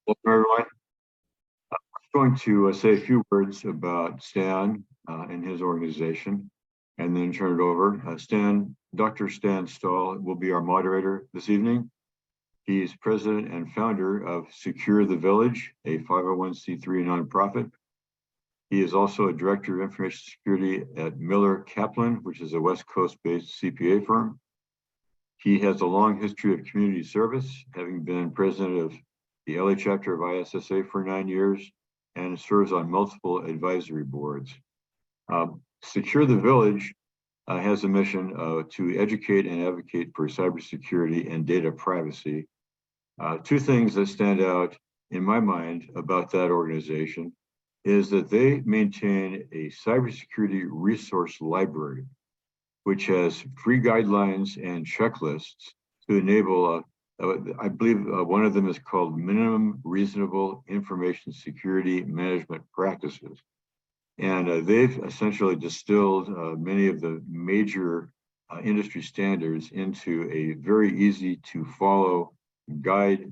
Welcome, everyone. I'm going to say a few words about Stan and his organization, and then turn it over. Dr. Stan Stahl will be our moderator this evening. He is president and founder of Secure the Village, a 501c3 nonprofit. He is also a director of information security at Miller Kaplan, which is a West Coast-based CPA firm. He has a long history of community service, having been president of the LA chapter of ISSA for 9 years, and serves on multiple advisory boards. Secure the Village has a mission to educate and advocate for cybersecurity and data privacy. Two things that stand out in my mind about that organization is that they maintain a cybersecurity resource library, which has free guidelines and checklists to enable I believe one of them is called minimum reasonable information security management practices. And they've essentially distilled many of the major industry standards into a very easy to follow guide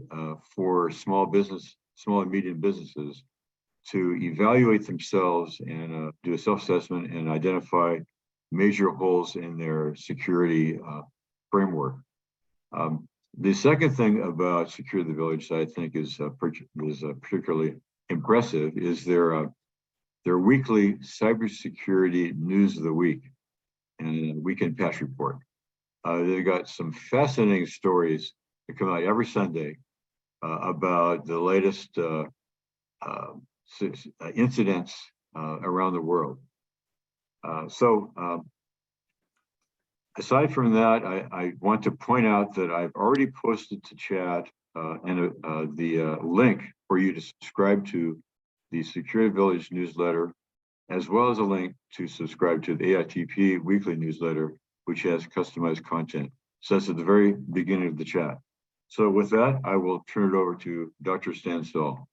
for small and medium businesses to evaluate themselves and do a self-assessment and identify major holes in their security framework. The second thing about Secure the Village that I think is particularly impressive is their weekly cybersecurity news of the week and weekend patch report. They've got some fascinating stories that come out every Sunday about the latest incidents around the world. Aside from that, I want to point out that I've already posted to chat the link for you to subscribe to the Secure Village newsletter, as well as a link to subscribe to the AITP weekly newsletter, which has customized content. So that's at the very beginning of the chat. So with that, I will turn it over to Dr. Stan Stahl.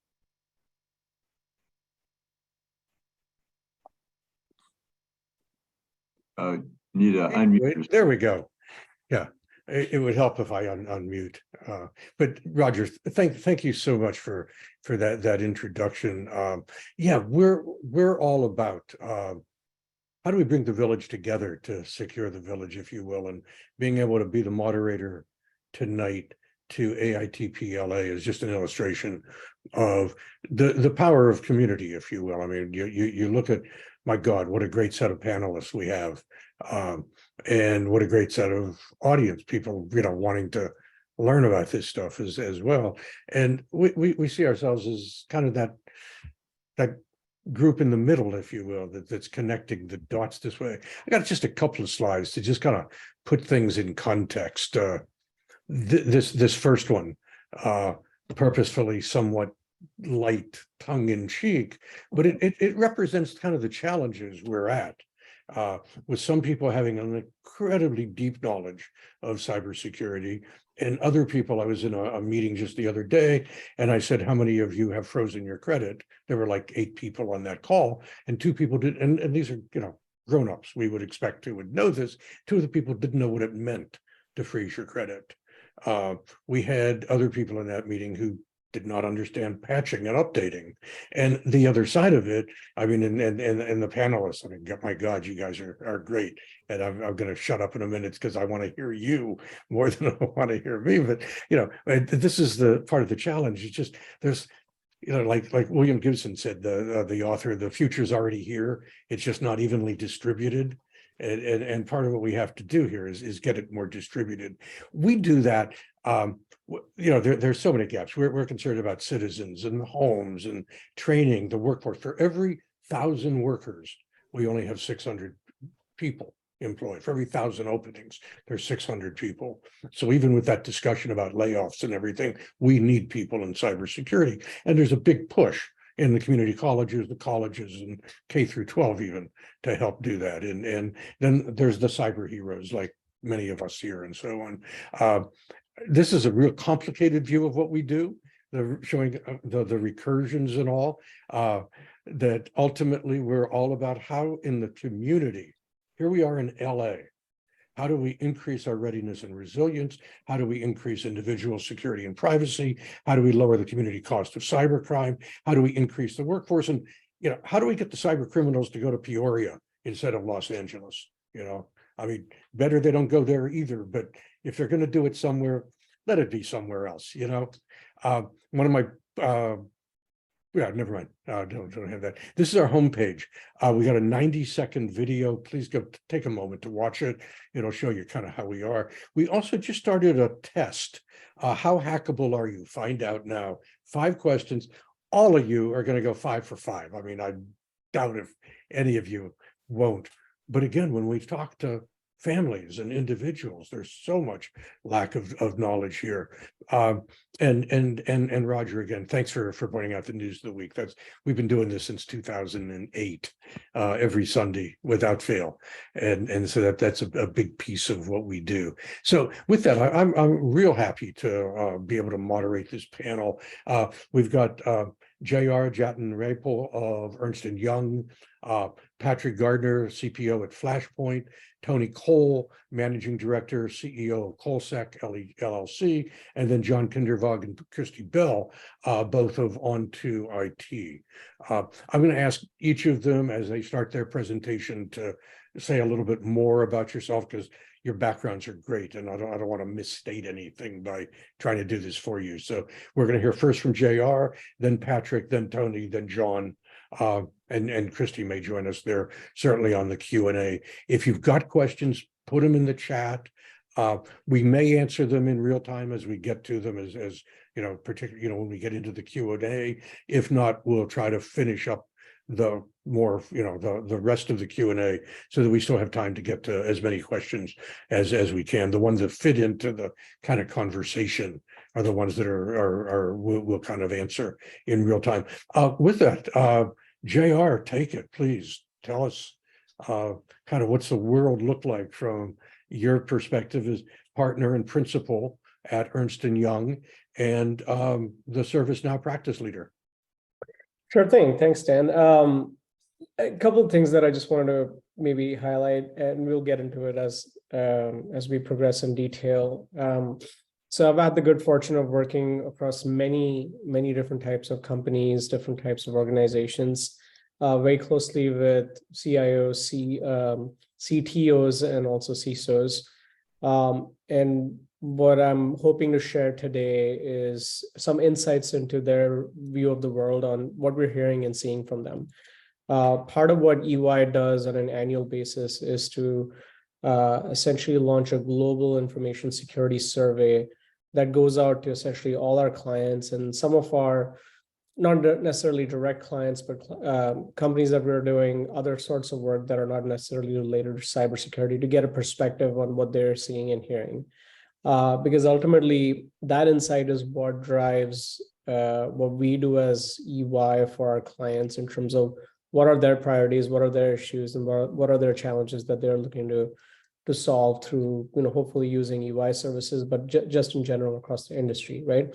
Need to unmute. There we go. Yeah, it would help if I unmute. But Roger, thank you so much for that introduction. Yeah, we're all about how do we bring the village together to secure the village, if you will, and being able to be the moderator tonight to AITP LA is just an illustration of the power of community, if you will. I mean, you look at, my God, what a great set of panelists we have. And what a great set of audience, people, wanting to learn about this stuff as well. And we see ourselves as kind of that group in the middle, if you will, that's connecting the dots this way. I got just a couple of slides to just kind of put things in context. This first one, purposefully somewhat light, tongue-in-cheek, but it represents kind of the challenges we're at. With some people having an incredibly deep knowledge of cybersecurity, and other people, I was in a meeting just the other day, and I said, how many of you have frozen your credit? There were like 8 people on that call, and 2 people did, and these are, grown-ups we would expect to would know this. 2 of the people didn't know what it meant to freeze your credit. We had other people in that meeting who did not understand patching and updating. And the other side of it, I mean, and the panelists, I mean, my God, you guys are great. And I'm going to shut up in a minute because I want to hear you more than I want to hear me. But, this is the part of the challenge. It's just, there's, like William Gibson said, the author, the future's already here. It's just not evenly distributed. And part of what we have to do here is get it more distributed. We do that. There's so many gaps. We're concerned about citizens and homes and training, the workforce. For every 1,000 workers, we only have 600 people employed. For every 1,000 openings, there's 600 people. So even with that discussion about layoffs and everything, we need people in cybersecurity. And there's a big push in the community colleges, and K through 12 even, to help do that. And then there's the cyber heroes like many of us here and so on. This is a real complicated view of what we do, showing the recursions and all, that ultimately we're all about how in the community, here we are in LA, How do we increase our readiness and resilience? How do we increase individual security and privacy? How do we lower the community cost of cybercrime? How do we increase the workforce? And, how do we get the cyber criminals to go to Peoria instead of Los Angeles? I mean, better they don't go there either, but if they're going to do it somewhere, let it be somewhere else. One of my yeah, never mind. Don't have that. This is our homepage. We got a 90-second video. Please go take a moment to watch it. It'll show you kind of how we are. We also just started a test. How hackable are you? Find out now. 5 questions. All of you are going to go 5 for 5. I mean, I doubt if any of you won't. But again, when we talk to families and individuals, there's so much lack of knowledge here. And Roger, again, thanks for pointing out the news of the week. We've been doing this since 2008, every Sunday without fail, and so that's a big piece of what we do. So with that, I'm real happy to be able to moderate this panel. We've got Jatin Rajpal of Ernst & Young, Patrick Gardner, CPO at Flashpoint, Tony Cole, Managing Director, CEO of Colsec LLC, and then John Kindervag and Christy Bell, both of Onto IT. I'm going to ask each of them as they start their presentation to say a little bit more about yourself, because your backgrounds are great, and I don't want to misstate anything by trying to do this for you. So we're going to hear first from JR, then Patrick, then Tony, then John. And Christy may join us there, certainly on the Q&A. If you've got questions, put them in the chat. We may answer them in real time as we get to them, as particularly, when we get into the Q&A. If not, we'll try to finish up the more, the rest of the Q&A so that we still have time to get to as many questions as we can. The ones that fit into the kind of conversation are the ones that we'll kind of answer in real time. With that, JR, take it, please. Tell us kind of what's the world look like from your perspective as partner and principal at Ernst & Young and the ServiceNow practice leader. Sure thing. Thanks, Dan. A couple of things that I just wanted to maybe highlight, and we'll get into it as we progress in detail. So I've had the good fortune of working across many different types of companies, different types of organizations, very closely with CIOs, CTOs, and also CISOs. And what I'm hoping to share today is some insights into their view of the world on what we're hearing and seeing from them. Part of what EY does on an annual basis is to essentially launch a global information security survey that goes out to essentially all our clients and some of our not necessarily direct clients, but companies that we're doing other sorts of work that are not necessarily related to cybersecurity, to get a perspective on what they're seeing and hearing. Because ultimately, that insight is what drives what we do as EY for our clients in terms of what are their priorities, what are their issues, and what are their challenges that they're looking to solve through, hopefully using EY services, but just in general across the industry, right?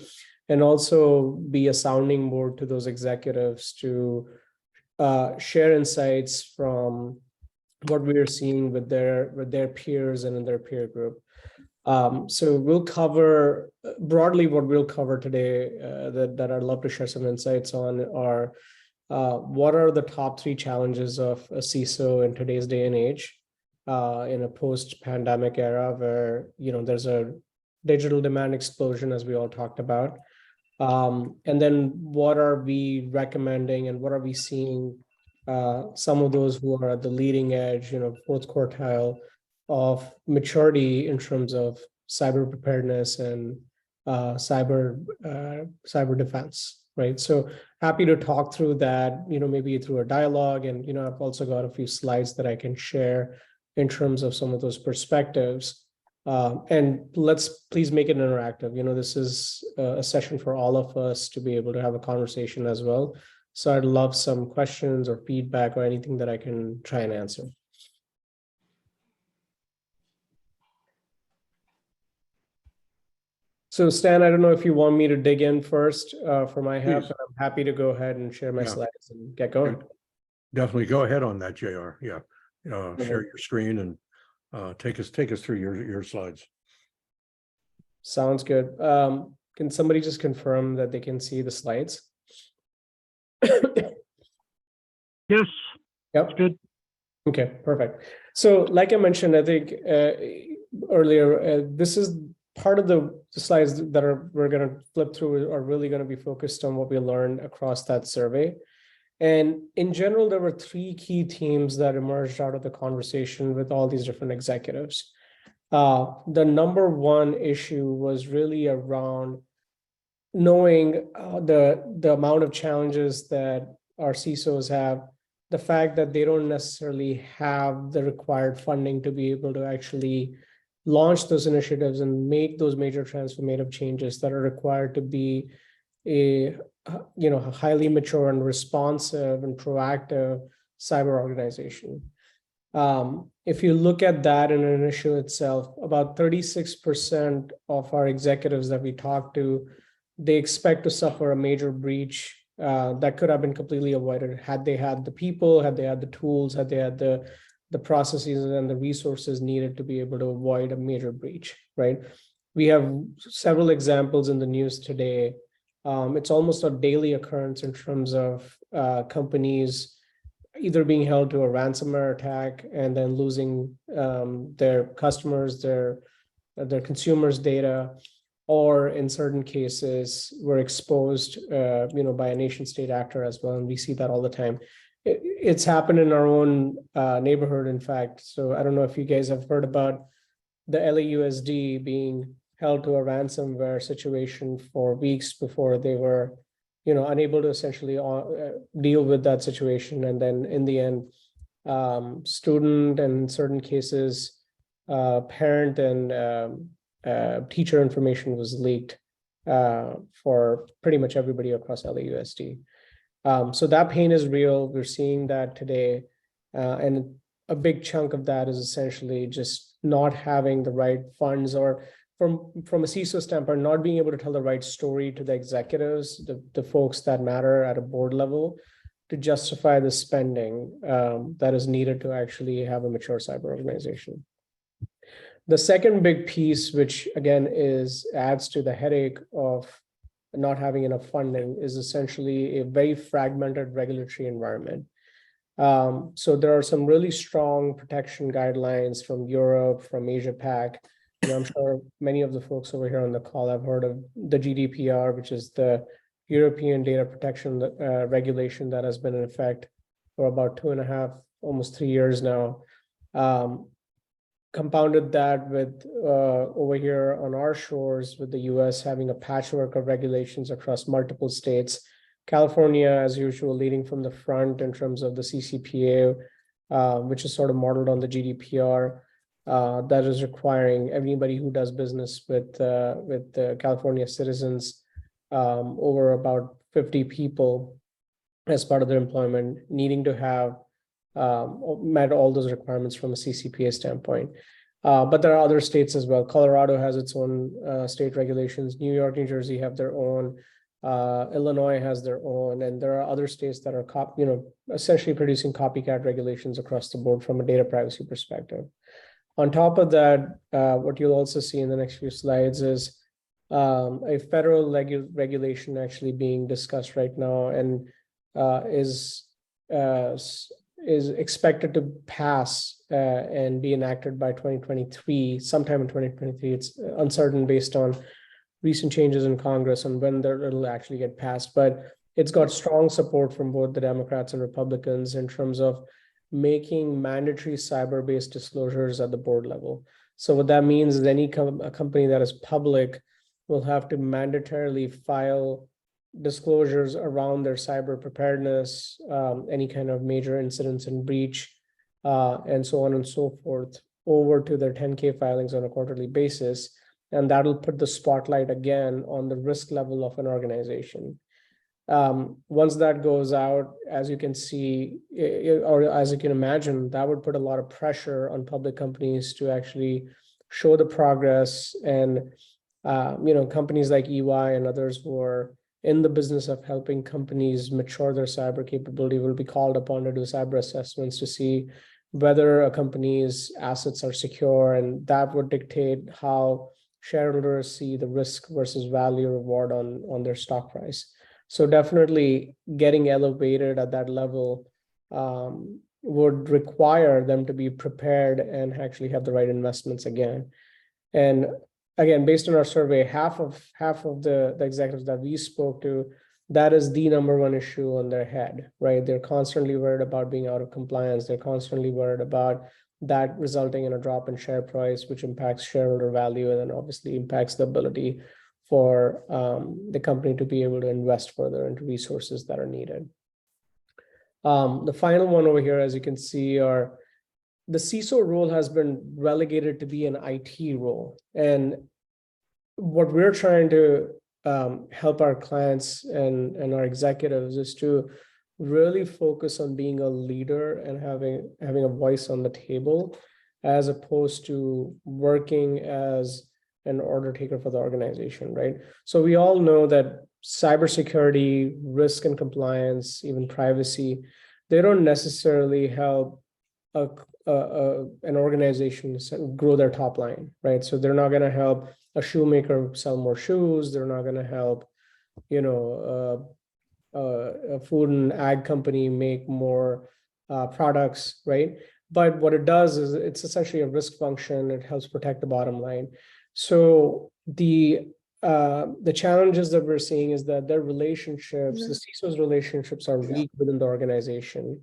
And also be a sounding board to those executives to share insights from what we are seeing with their peers and in their peer group. So we'll cover broadly what we'll cover today that I'd love to share some insights on are what are the top 3 challenges of a CISO in today's day and age in a post-pandemic era where there's a digital demand explosion, as we all talked about. And then what are we recommending and what are we seeing some of those who are at the leading edge, fourth quartile of maturity in terms of cyber preparedness and cyber defense, right? So happy to talk through that, maybe through a dialogue. And, I've also got a few slides that I can share in terms of some of those perspectives. And let's please make it interactive. This is a session for all of us to be able to have a conversation as well. So I'd love some questions or feedback or anything that I can try and answer. So Stan, I don't know if you want me to dig in first for my help, but I'm happy to go ahead and share my slides and get going. Definitely go ahead on that, JR. Yeah, share your screen and take us through your slides. Sounds good. Can somebody just confirm that they can see the slides? Yes, Yep. good. Okay, perfect. So like I mentioned, I think earlier, this is part of the slides that we're going to flip through are really going to be focused on what we learned across that survey. And in general, there were three key themes that emerged out of the conversation with all these different executives. The number one issue was really around knowing the amount of challenges that our CISOs have, the fact that they don't necessarily have the required funding to be able to actually launch those initiatives and make those major transformative changes that are required to be a highly mature and responsive and proactive cyber organization. If you look at that in an issue itself, about 36% of our executives that we talked to, they expect to suffer a major breach that could have been completely avoided had they had the people, had they had the tools, had they had the processes and the resources needed to be able to avoid a major breach, right? We have several examples in the news today. It's almost a daily occurrence in terms of companies either being held to a ransomware attack and then losing their customers, their consumers' data, or in certain cases were exposed by a nation state actor as well. And we see that all the time. It's happened in our own neighborhood, in fact. So I don't know if you guys have heard about the LAUSD being held to a ransomware situation for weeks before they were unable to essentially deal with that situation. And then in the end, student and in certain cases, parent and teacher information was leaked for pretty much everybody across LAUSD. So that pain is real. We're seeing that today. And a big chunk of that is essentially just not having the right funds, or from a CISO standpoint, not being able to tell the right story to the executives, the folks that matter at a board level, to justify the spending that is needed to actually have a mature cyber organization. The second big piece, which again adds to the headache of not having enough funding, is essentially a very fragmented regulatory environment. So there are some really strong protection guidelines from Europe, from Asia Pac. And I'm sure many of the folks over here on the call have heard of the GDPR, which is the European Data Protection Regulation that has been in effect for about 2.5, almost 3 years now. Compounded that with over here on our shores, with the US having a patchwork of regulations across multiple states. California, as usual, leading from the front in terms of the CCPA, which is sort of modeled on the GDPR. That is requiring everybody who does business with California citizens, over about 50 people as part of their employment, needing to have met all those requirements from a CCPA standpoint. But there are other states as well. Colorado has its own state regulations. New York, New Jersey have their own. Illinois has their own, and there are other states that are essentially producing copycat regulations across the board from a data privacy perspective. On top of that, what you'll also see in the next few slides is a federal regulation actually being discussed right now, and is expected to pass and be enacted by 2023, sometime in 2023. It's uncertain based on recent changes in Congress and when it'll actually get passed, but it's got strong support from both the Democrats and Republicans in terms of making mandatory cyber-based disclosures at the board level. So what that means is any a company that is public will have to mandatorily file disclosures around their cyber preparedness, any kind of major incidents and breach, and so on and so forth, over to their 10K filings on a quarterly basis. And that'll put the spotlight again on the risk level of an organization. Once that goes out, as you can see, or as you can imagine, that would put a lot of pressure on public companies to actually show the progress. And companies like EY and others who are in the business of helping companies mature their cyber capability will be called upon to do cyber assessments to see whether a company's assets are secure, and that would dictate how shareholders see the risk versus value reward on their stock price. So definitely getting elevated at that level would require them to be prepared and actually have the right investments again. And again, based on our survey, half of the executives that we spoke to, that is the number one issue on their head, right? They're constantly worried about being out of compliance. They're constantly worried about that resulting in a drop in share price, which impacts shareholder value and then obviously impacts the ability for the company to be able to invest further into resources that are needed. The final one over here, as you can see, are the CISO role has been relegated to be an IT role. And what we're trying to help our clients and our executives is to really focus on being a leader and having a voice on the table, as opposed to working as an order taker for the organization, right? So we all know that cybersecurity, risk and compliance, even privacy, they don't necessarily help an organization grow their top line, right? So they're not going to help a shoemaker sell more shoes. They're not going to help, a food and ag company make more products, right? But what it does is it's essentially a risk function. It helps protect the bottom line. So the challenges that we're seeing is that their relationships, the CISO's relationships are weak within the organization.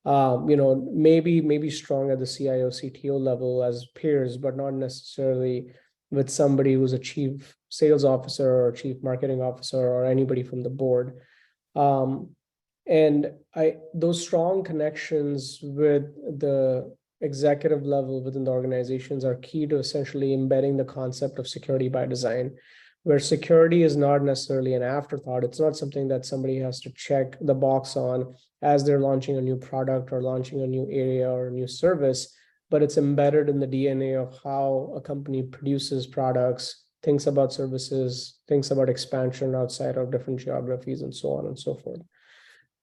Maybe strong at the CIO, CTO level as peers, but not necessarily with somebody who's a chief sales officer or chief marketing officer or anybody from the board. And those strong connections with the executive level within the organizations are key to essentially embedding the concept of security by design, where security is not necessarily an afterthought. It's not something that somebody has to check the box on as they're launching a new product or launching a new area or a new service, but it's embedded in the DNA of how a company produces products, thinks about services, thinks about expansion outside of different geographies, and so on and so forth.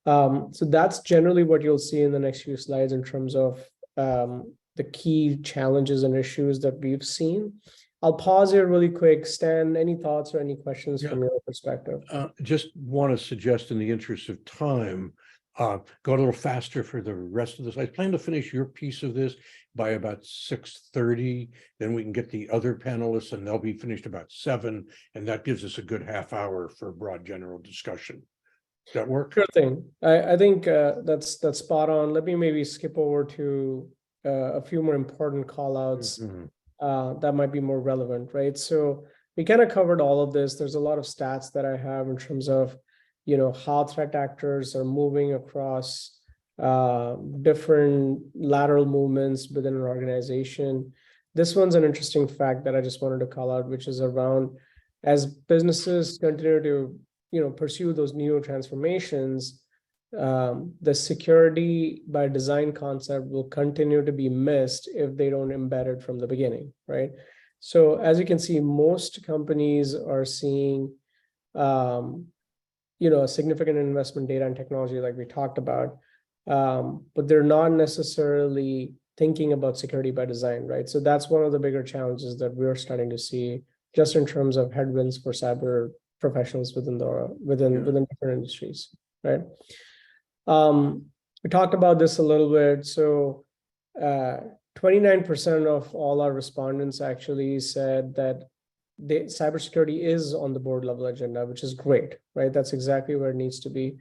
So that's generally what you'll see in the next few slides in terms of the key challenges and issues that we've seen. I'll pause here really quick. Stan, any thoughts or any questions from your perspective? Just want to suggest, in the interest of time, go a little faster for the rest of this. I plan to finish your piece of this by about 6:30. Then we can get the other panelists, and they'll be finished about 7. And that gives us a good half hour for a broad general discussion. Does that work? Sure thing. I think that's spot on. Let me maybe skip over to a few more important call outs. That might be more relevant, right? So we kind of covered all of this. There's a lot of stats that I have in terms of, how threat actors are moving across different lateral movements within an organization. This one's an interesting fact that I just wanted to call out, which is around as businesses continue to, pursue those new transformations, the security by design concept will continue to be missed if they don't embed it from the beginning, right? So as you can see, most companies are seeing, a significant investment data and technology like we talked about, but they're not necessarily thinking about security by design, right? So that's one of the bigger challenges that we're starting to see just in terms of headwinds for cyber professionals within different industries, right? We talked about this a little bit. So 29% of all our respondents actually said that cybersecurity is on the board level agenda, which is great, right? That's exactly where it needs to be.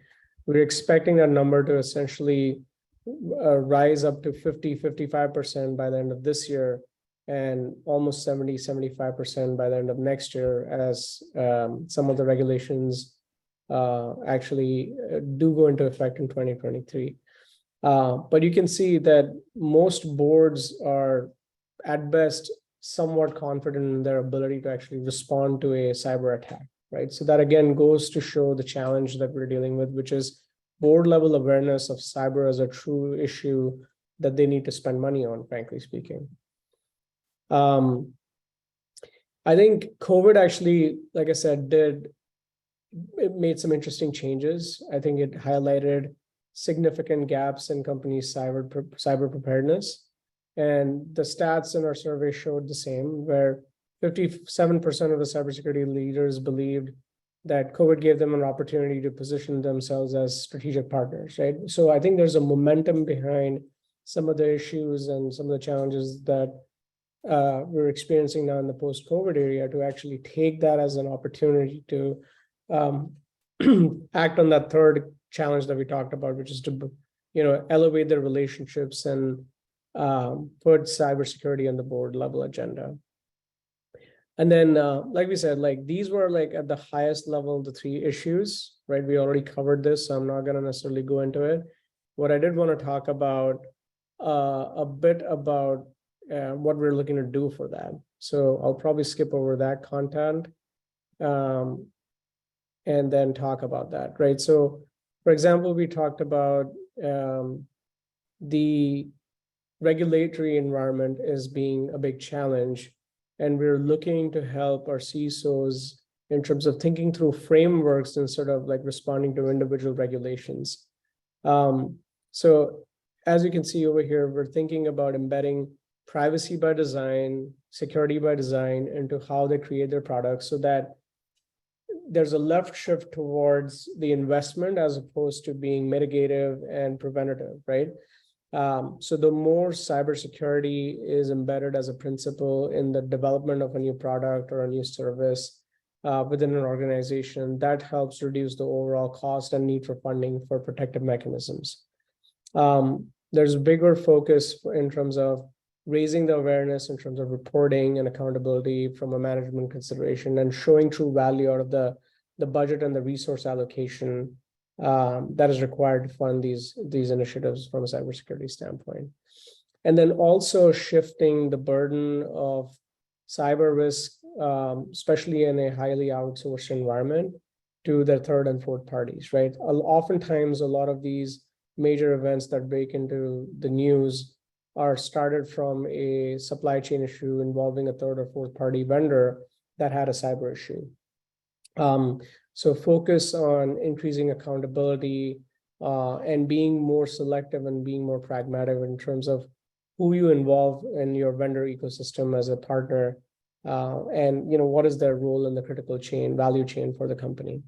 We're expecting that number to essentially rise up to 50-55% by the end of this year, and almost 70-75% by the end of next year, as some of the regulations actually do go into effect in 2023. But you can see that most boards are at best somewhat confident in their ability to actually respond to a cyber attack, right? So that again goes to show the challenge that we're dealing with, which is board level awareness of cyber as a true issue that they need to spend money on, frankly speaking. I think COVID actually, like I said, it made some interesting changes. I think it highlighted significant gaps in companies' cyber preparedness. And the stats in our survey showed the same, where 57% of the cybersecurity leaders believed that COVID gave them an opportunity to position themselves as strategic partners, right? So I think there's a momentum behind some of the issues and some of the challenges that we're experiencing now in the post-COVID area to actually take that as an opportunity to act on that third challenge that we talked about, which is to, elevate their relationships and put cybersecurity on the board level agenda. And then, like we said, like these were like at the highest level, the three issues, right? We already covered this, so I'm not going to necessarily go into it. What I did want to talk about a bit about what we're looking to do for that. So I'll probably skip over that content and then talk about that, right? So, for example, we talked about the regulatory environment as being a big challenge. And we're looking to help our CISOs in terms of thinking through frameworks instead of like responding to individual regulations. So as you can see over here, we're thinking about embedding privacy by design, security by design into how they create their products so that there's a left shift towards the investment as opposed to being mitigative and preventative, right? So the more cybersecurity is embedded as a principle in the development of a new product or a new service within an organization, that helps reduce the overall cost and need for funding for protective mechanisms. There's a bigger focus in terms of raising the awareness in terms of reporting and accountability from a management consideration and showing true value out of the budget and the resource allocation that is required to fund these initiatives from a cybersecurity standpoint. And then also shifting the burden of cyber risk, especially in a highly outsourced environment, to their third and fourth parties, right? Oftentimes, a lot of these major events that break into the news are started from a supply chain issue involving a third or fourth party vendor that had a cyber issue. So focus on increasing accountability and being more selective and being more pragmatic in terms of who you involve in your vendor ecosystem as a partner, and what is their role in the critical value chain for the company.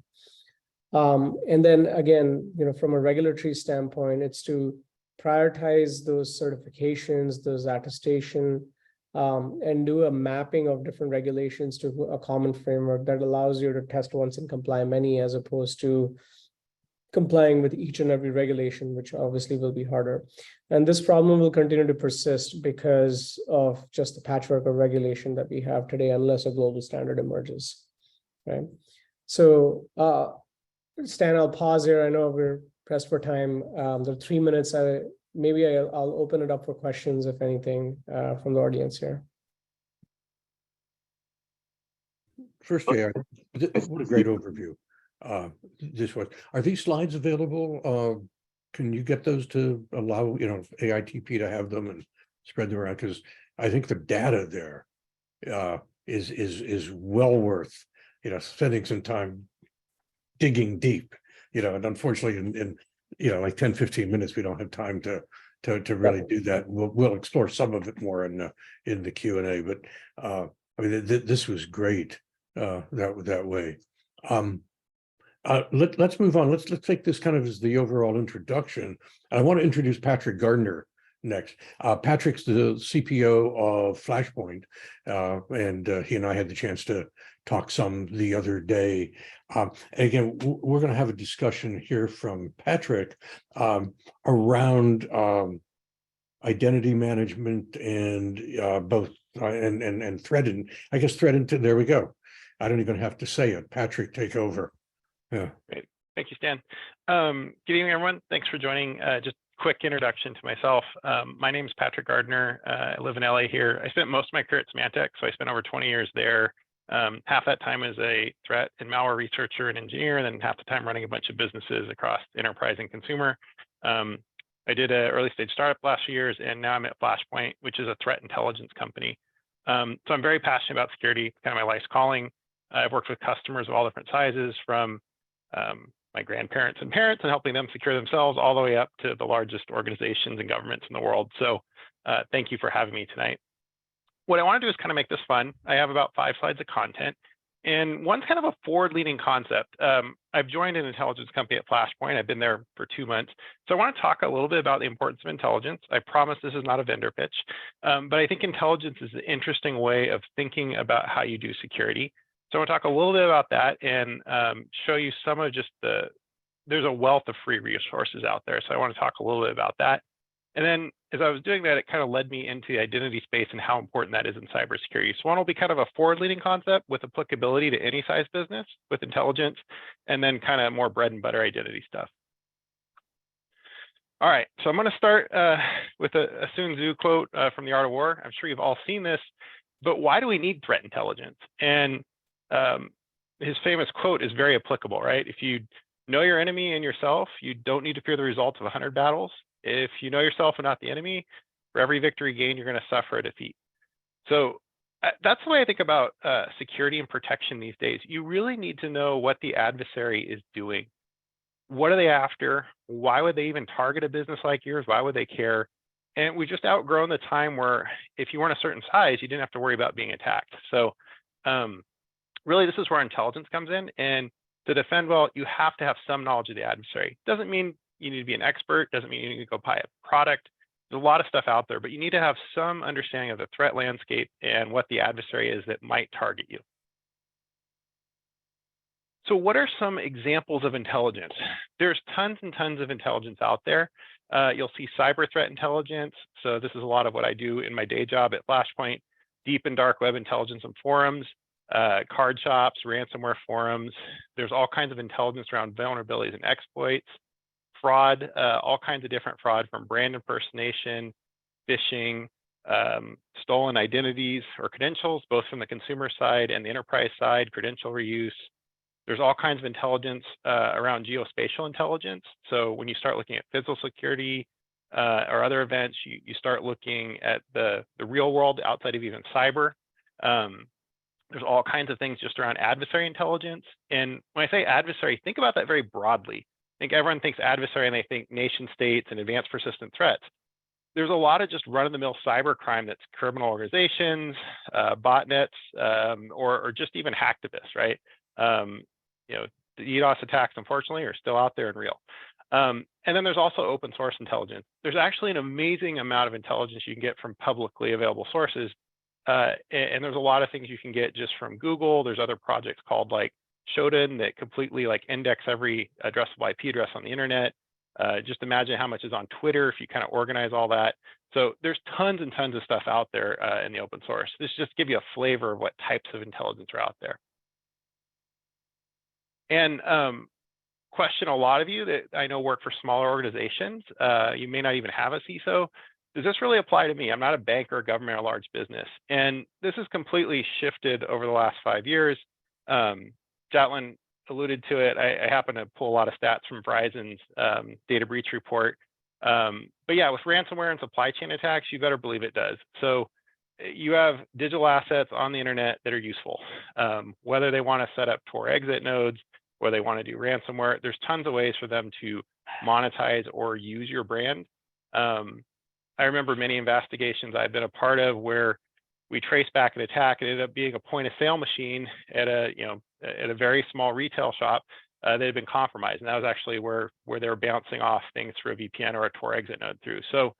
And then again, from a regulatory standpoint, it's to prioritize those certifications, those attestation, and do a mapping of different regulations to a common framework that allows you to test once and comply many, as opposed to complying with each and every regulation, which obviously will be harder. And this problem will continue to persist because of just the patchwork of regulation that we have today, unless a global standard emerges, right? So, Stan, I'll pause here. I know we're pressed for time. There are 3 minutes. I'll open it up for questions, if anything, from the audience here. First, what a great overview. Are these slides available? Can you get those to allow AITP to have them and spread them around? Because I think the data there is well worth spending some time digging deep. And unfortunately, in like 10-15 minutes, we don't have time to really do that. We'll explore some of it more in the Q&A. But I mean, this was great that way. Let's move on. Let's take this kind of as the overall introduction. I want to introduce Patrick Gardner next. Patrick's the CPO of Flashpoint, and he and I had the chance to talk some the other day. And again, we're going to have a discussion here from Patrick around identity management and both and threat. And I guess threat into there we go. I don't even have to say it. Patrick, take over. Yeah. Great. Thank you, Stan. Good evening, everyone. Thanks for joining. Just quick introduction to myself. My name is Patrick Gardner. I live in LA here. I spent most of my career at Symantec, so I spent over 20 years there. Half that time as a threat and malware researcher and engineer, and then half the time running a bunch of businesses across enterprise and consumer. I did an early stage startup last few years, and now I'm at Flashpoint, which is a threat intelligence company. So I'm very passionate about security, kind of my life's calling. I've worked with customers of all different sizes, from my grandparents and parents and helping them secure themselves all the way up to the largest organizations and governments in the world. So thank you for having me tonight. What I want to do is kind of make this fun. I have about 5 slides of content. And one's kind of a forward-leaning concept. I've joined an intelligence company at Flashpoint. I've been there for 2 months. So I want to talk a little bit about the importance of intelligence. I promise this is not a vendor pitch, but I think intelligence is an interesting way of thinking about how you do security. So I want to talk a little bit about that and show you some of just there's a wealth of free resources out there. So I want to talk a little bit about that. And then as I was doing that, it kind of led me into the identity space and how important that is in cybersecurity. So one will be kind of a forward-leaning concept with applicability to any size business with intelligence, and then kind of more bread and butter identity stuff. All right, so I'm going to start with a Sun Tzu quote from The Art of War. I'm sure you've all seen this, but why do we need threat intelligence? And his famous quote is very applicable, right? If you know your enemy and yourself, you don't need to fear the results of 100 battles. If you know yourself and not the enemy, for every victory gained, you're going to suffer a defeat. So that's the way I think about security and protection these days. You really need to know what the adversary is doing. What are they after? Why would they even target a business like yours? Why would they care? And we've just outgrown the time where if you weren't a certain size, you didn't have to worry about being attacked. So really, this is where intelligence comes in. And to defend well, you have to have some knowledge of the adversary. Doesn't mean you need to be an expert, doesn't mean you need to go buy a product. There's a lot of stuff out there, but you need to have some understanding of the threat landscape and what the adversary is that might target you. So what are some examples of intelligence? There's tons and tons of intelligence out there. You'll see cyber threat intelligence. So this is a lot of what I do in my day job at Flashpoint, deep and dark web intelligence and forums, card shops, ransomware forums. There's all kinds of intelligence around vulnerabilities and exploits. Fraud, all kinds of different fraud from brand impersonation, phishing, stolen identities or credentials, both from the consumer side and the enterprise side, credential reuse. There's all kinds of intelligence around geospatial intelligence. So when you start looking at physical security or other events, you start looking at the real world outside of even cyber. There's all kinds of things just around adversary intelligence. And when I say adversary, think about that very broadly. I think everyone thinks adversary and they think nation states and advanced persistent threats. There's a lot of just run-of-the-mill cyber crime that's criminal organizations, botnets, or just even hacktivists, right? You know, the DDoS attacks, unfortunately, are still out there and real. And then there's also open source intelligence. There's actually an amazing amount of intelligence you can get from publicly available sources. And there's a lot of things you can get just from Google. There's other projects called like Shodan that completely like index every addressable IP address on the internet. Just imagine how much is on Twitter if you kind of organize all that. So there's tons and tons of stuff out there in the open source. This just give you a flavor of what types of intelligence are out there. And question a lot of you that I know work for smaller organizations, you may not even have a CISO. Does this really apply to me? I'm not a bank or a government or a large business. And this has completely shifted over the last 5 years. Jatin alluded to it. I happen to pull a lot of stats from Verizon's data breach report. But yeah, with ransomware and supply chain attacks, you better believe it does. So you have digital assets on the internet that are useful. Whether they want to set up Tor exit nodes, whether they want to do ransomware, there's tons of ways for them to monetize or use your brand. I remember many investigations I've been a part of where we traced back an attack. It ended up being a point of sale machine at a very small retail shop that had been compromised, and that was actually where they were bouncing off things through a VPN or a Tor exit node through. So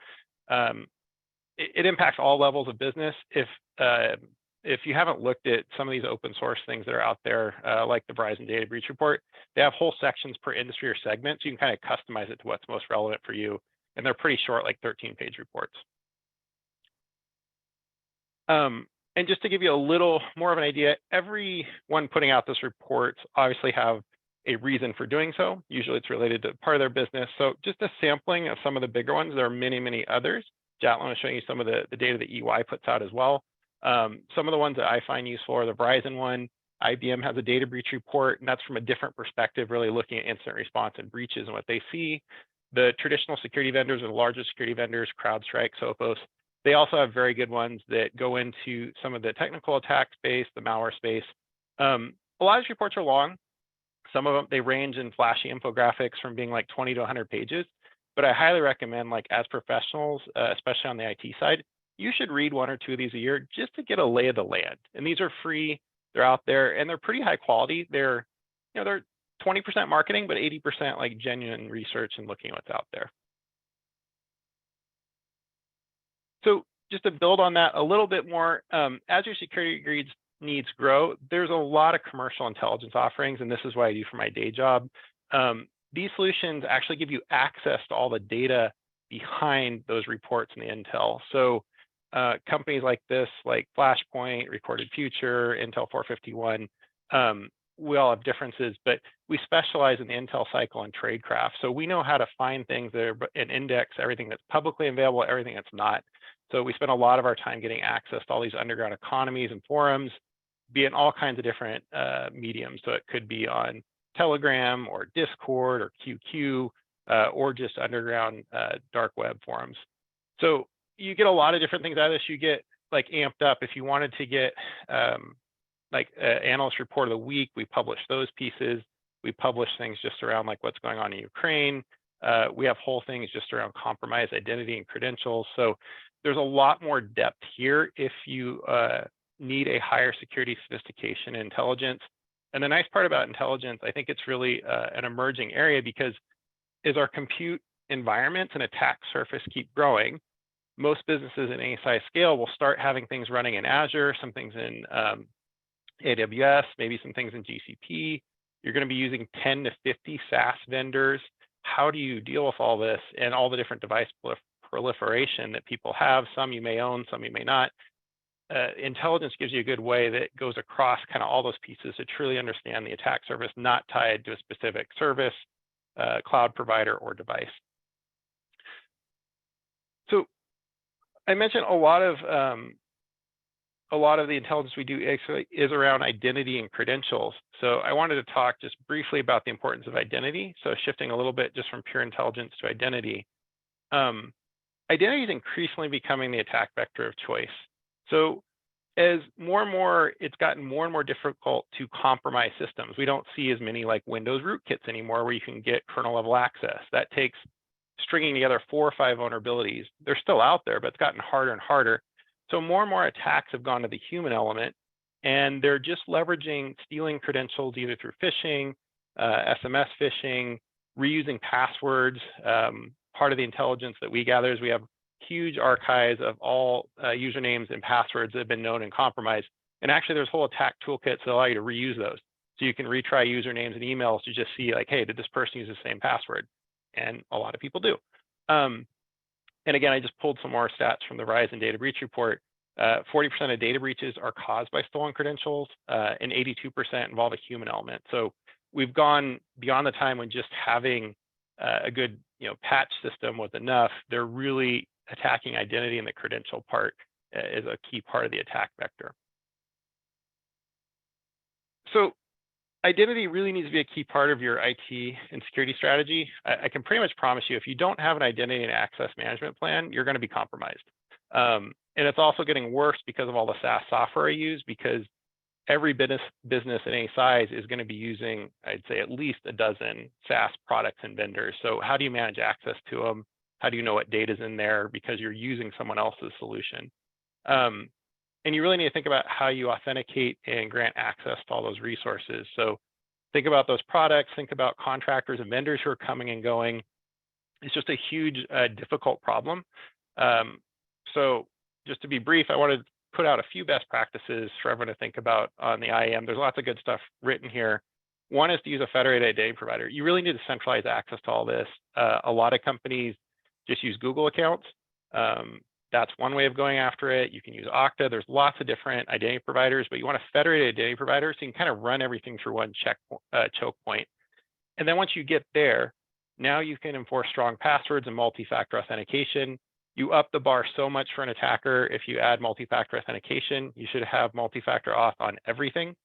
it impacts all levels of business. If you haven't looked at some of these open source things that are out there, like the Verizon data breach report, they have whole sections per industry or segment, so you can kind of customize it to what's most relevant for you. And they're pretty short, like 13-page reports. And just to give you a little more of an idea, everyone putting out this report obviously have a reason for doing so. Usually it's related to part of their business. So just a sampling of some of the bigger ones. There are many, many others. Jatin was showing you some of the data that EY puts out as well. Some of the ones that I find useful are the Verizon one. IBM has a data breach report, and that's from a different perspective, really looking at incident response and breaches and what they see. The traditional security vendors or the largest security vendors, CrowdStrike, Sophos, they also have very good ones that go into some of the technical attack space, the malware space. A lot of these reports are long. Some of them, they range in flashy infographics from being like 20 to 100 pages. But I highly recommend, like as professionals, especially on the IT side, you should read 1 or 2 of these a year just to get a lay of the land. And these are free, they're out there, and they're pretty high quality. They're, you know, they're 20% marketing, but 80% like genuine research and looking at what's out there. So just to build on that a little bit more, as your security needs grow, there's a lot of commercial intelligence offerings, and this is what I do for my day job. These solutions actually give you access to all the data behind those reports and the intel. So companies like this, like Flashpoint, Recorded Future, Intel 451, we all have differences, but we specialize in the intel cycle and tradecraft. So we know how to find things that are and index everything that's publicly available, everything that's not. So we spend a lot of our time getting access to all these underground economies and forums, be in all kinds of different mediums. So it could be on Telegram or Discord or QQ or just underground dark web forums. So you get a lot of different things out of this. You get like amped up. If you wanted to get like analyst report of the week, we publish those pieces. We publish things just around like what's going on in Ukraine. We have whole things just around compromised identity and credentials. So there's a lot more depth here if you need a higher security sophistication and intelligence. And the nice part about intelligence, I think it's really an emerging area, because as our compute environments and attack surface keep growing, most businesses in any size scale will start having things running in Azure, some things in AWS, maybe some things in GCP. You're going to be using 10 to 50 SaaS vendors. How do you deal with all this and all the different device proliferation that people have? Some you may own, some you may not. Intelligence gives you a good way that goes across kind of all those pieces to truly understand the attack surface, not tied to a specific service, cloud provider, or device. So I mentioned a lot of the intelligence we do actually is around identity and credentials. So I wanted to talk just briefly about the importance of identity. So shifting a little bit just from pure intelligence to identity. Identity is increasingly becoming the attack vector of choice. So as more and more, it's gotten more and more difficult to compromise systems. We don't see as many like Windows rootkits anymore where you can get kernel level access. That takes stringing together 4 or 5 vulnerabilities. They're still out there, but it's gotten harder and harder. So more and more attacks have gone to the human element, and they're just leveraging stealing credentials either through phishing, SMS phishing, reusing passwords. Part of the intelligence that we gather is we have huge archives of all usernames and passwords that have been known and compromised. And actually, there's whole attack toolkits that allow you to reuse those. So you can retry usernames and emails to just see like, hey, did this person use the same password? And a lot of people do. And again, I just pulled some more stats from the Verizon data breach report. 40% of data breaches are caused by stolen credentials, and 82% involve a human element. So we've gone beyond the time when just having a good, patch system was enough. They're really attacking identity, and the credential part is a key part of the attack vector. So identity really needs to be a key part of your IT and security strategy. I can pretty much promise you, if you don't have an identity and access management plan, you're going to be compromised. And it's also getting worse because of all the SaaS software I use, because every business at any size is going to be using, I'd say, at least a dozen SaaS products and vendors. So how do you manage access to them? How do you know what data is in there because you're using someone else's solution? And you really need to think about how you authenticate and grant access to all those resources. So think about those products, think about contractors and vendors who are coming and going. It's just a huge, difficult problem. So just to be brief, I wanted to put out a few best practices for everyone to think about on the IAM. There's lots of good stuff written here. One is to use a federated identity provider. You really need to centralize access to all this. A lot of companies just use Google accounts. That's one way of going after it. You can use Okta. There's lots of different identity providers, but you want a federated identity provider so you can kind of run everything through one choke point. And then once you get there, now you can enforce strong passwords and multi-factor authentication. You up the bar so much for an attacker. If you add multi-factor authentication, you should have multi-factor auth on everything.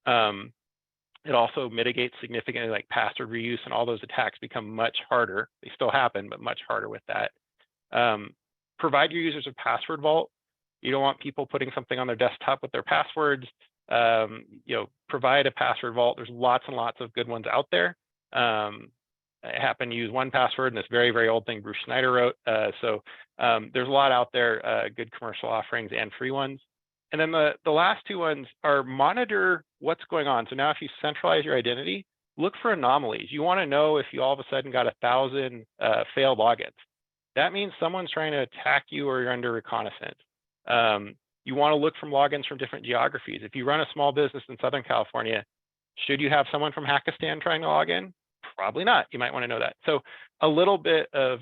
It also mitigates significantly like password reuse, and all those attacks become much harder. They still happen, but much harder with that. Provide your users a password vault. You don't want people putting something on their desktop with their passwords. provide a password vault. There's lots and lots of good ones out there. I happen to use 1Password and this very, very old thing Bruce Schneider wrote. So there's a lot out there, good commercial offerings and free ones. And then the last two ones are monitor what's going on. So now if you centralize your identity, look for anomalies. You want to know if you all of a sudden got 1,000 failed logins. That means someone's trying to attack you or you're under reconnaissance. You want to look from logins from different geographies. If you run a small business in Southern California, should you have someone from Pakistan trying to log in? Probably not. You might want to know that. So a little bit of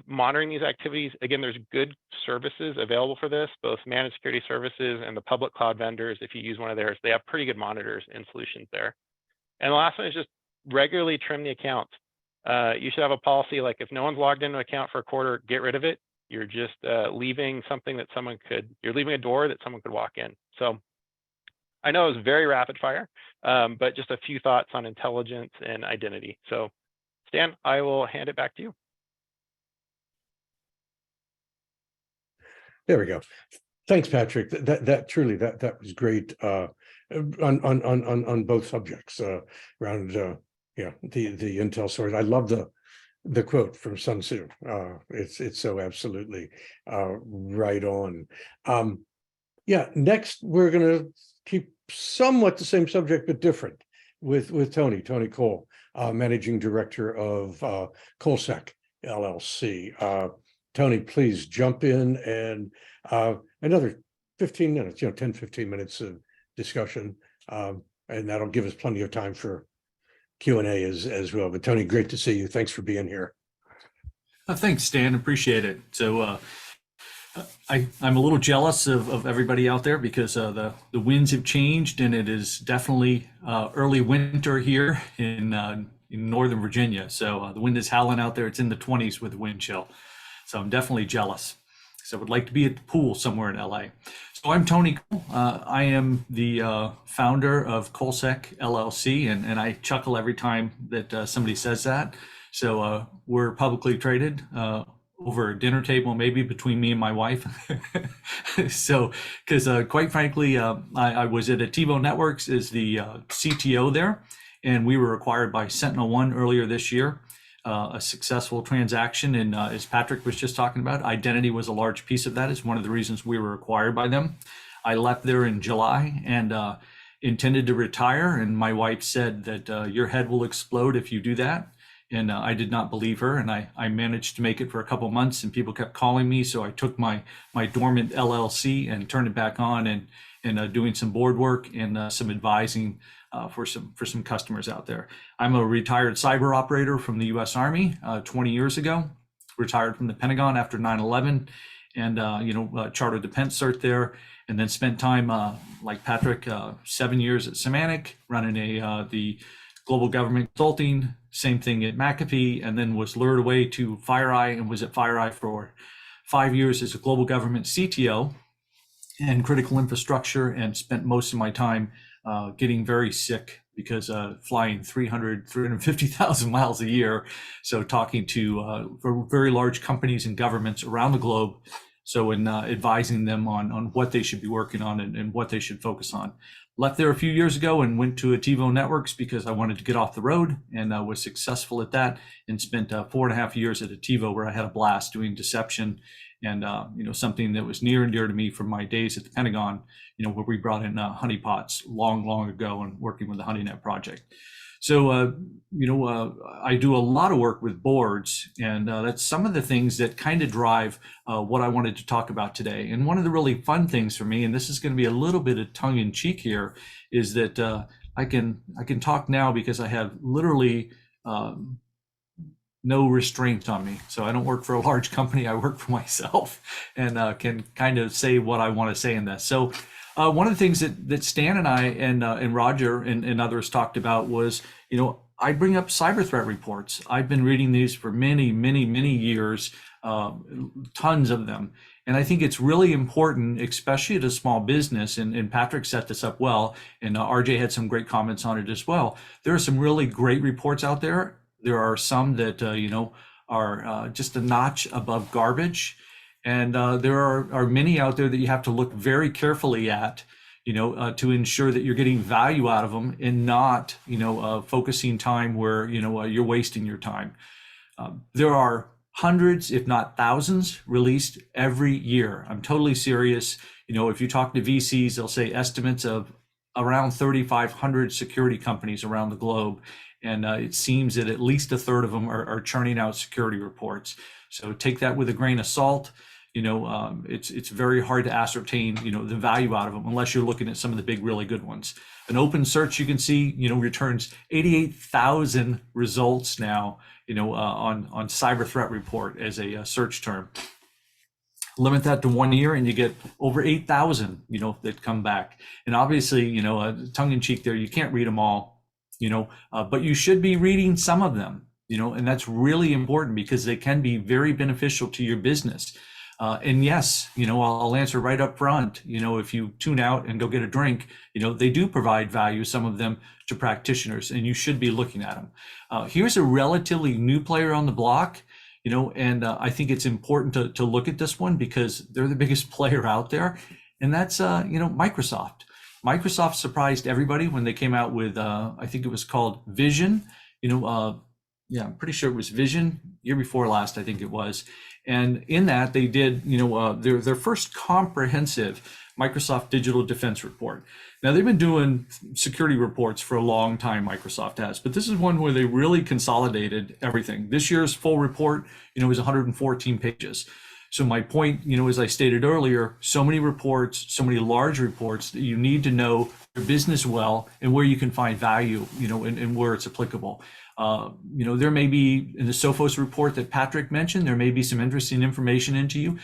monitoring these activities. Again, there's good services available for this, both managed security services and the public cloud vendors. If you use one of theirs, they have pretty good monitors and solutions there. And the last one is just regularly trim the accounts. You should have a policy like if no one's logged into an account for a quarter, get rid of it. You're just leaving something that you're leaving a door that someone could walk in. So I know it was very rapid fire, but just a few thoughts on intelligence and identity. So Stan, I will hand it back to you. There we go. Thanks, Patrick. That truly that was great on both subjects around the intel source. I love the quote from Sun Tzu. It's so absolutely right on. Next we're going to keep somewhat the same subject but different with Tony Cole, managing director of ColeSec LLC. Tony, please jump in and another 15 minutes, 10-15 minutes of discussion, and that'll give us plenty of time for Q&A as well. But Tony, great to see you. Thanks for being here. Thanks, Stan. Appreciate it. So I'm a little jealous of everybody out there because the winds have changed and it is definitely early winter here in Northern Virginia. So the wind is howling out there. It's in the 20s with wind chill. So I'm definitely jealous. So I would like to be at the pool somewhere in LA. So I'm Tony Cole. I am the founder of ColeSec LLC, and I chuckle every time that somebody says that. So we're publicly traded over a dinner table, maybe between me and my wife. So, because quite frankly, I was at Ativo Networks as the CTO there, and we were acquired by SentinelOne earlier this year. A successful transaction, and as Patrick was just talking about, identity was a large piece of that. It's one of the reasons we were acquired by them. I left there in July and intended to retire, and my wife said that your head will explode if you do that. And I did not believe her, and I managed to make it for a couple months, and people kept calling me, so I took my dormant LLC and turned it back on, and doing some board work and some advising for some customers out there. I'm a retired cyber operator from the U.S. Army 20 years ago, retired from the Pentagon after 9/11, and chartered defense cert there, and then spent time like Patrick 7 years at Symantec, running the global government consulting, same thing at McAfee, and then was lured away to FireEye and was at FireEye for 5 years as a global government CTO and critical infrastructure, and spent most of my time getting very sick because flying 350,000 miles a year. So talking to very large companies and governments around the globe. So in advising them on what they should be working on and what they should focus on. Left there a few years ago and went to Ativo Networks because I wanted to get off the road, and was successful at that, and spent 4.5 years at Ativo where I had a blast doing deception and something that was near and dear to me from my days at the Pentagon, where we brought in honeypots long ago and working with the HoneyNet project. So, I do a lot of work with boards, and that's some of the things that kind of drive what I wanted to talk about today. And one of the really fun things for me, and this is going to be a little bit of tongue in cheek here, is that I can talk now because I have literally no restraint on me. So I don't work for a large company. I work for myself, and can kind of say what I want to say in this. So one of the things that Stan and I and Roger and others talked about was, I bring up cyber threat reports. I've been reading these for many years, tons of them. And I think it's really important, especially at a small business, and Patrick set this up well, and RJ had some great comments on it as well. There are some really great reports out there. There are some that, are just a notch above garbage. And there are many out there that you have to look very carefully at, to ensure that you're getting value out of them and not, focusing time where, you're wasting your time. There are hundreds, if not thousands, released every year. I'm totally serious. If you talk to VCs, they'll say estimates of around 3,500 security companies around the globe. And it seems that at least a third of them are churning out security reports. So take that with a grain of salt. It's very hard to ascertain, the value out of them unless you're looking at some of the big, really good ones. An open search, you can see, returns 88,000 results now, on cyber threat report as a search term. Limit that to 1 year and you get over 8,000, that come back. And obviously, tongue in cheek there, you can't read them all, but you should be reading some of them, and that's really important because they can be very beneficial to your business. And yes, I'll answer right up front, if you tune out and go get a drink, they do provide value, some of them, to practitioners, and you should be looking at them. Here's a relatively new player on the block, and I think it's important to look at this one because they're the biggest player out there, and that's, Microsoft. Microsoft surprised everybody when they came out with, I think it was called Vision, I'm pretty sure it was Vision, year before last, I think it was. And in that they did, their first comprehensive Microsoft Digital Defense Report. Now they've been doing security reports for a long time, Microsoft has, but this is one where they really consolidated everything. This year's full report, is 114 pages. So my point, as I stated earlier, so many reports, so many large reports that you need to know your business well and where you can find value, and where it's applicable. There may be, in the Sophos report that Patrick mentioned, there may be some interesting information into you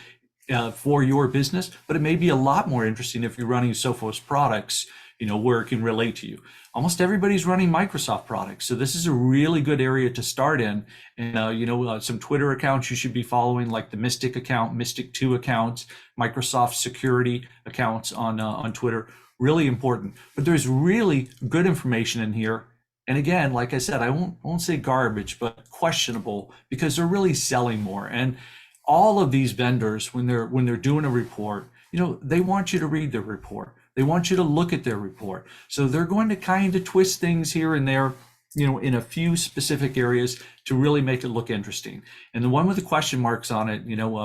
for your business, but it may be a lot more interesting if you're running Sophos products, where it can relate to you. Almost everybody's running Microsoft products. So this is a really good area to start in. And, some Twitter accounts you should be following, like the Mystic account, Mystic 2 accounts, Microsoft security accounts on Twitter, really important. But there's really good information in here. And again, like I said, I won't say garbage, but questionable, because they're really selling more. And all of these vendors, when they're doing a report, they want you to read their report. They want you to look at their report. So they're going to kind of twist things here and there, in a few specific areas to really make it look interesting. And the one with the question marks on it,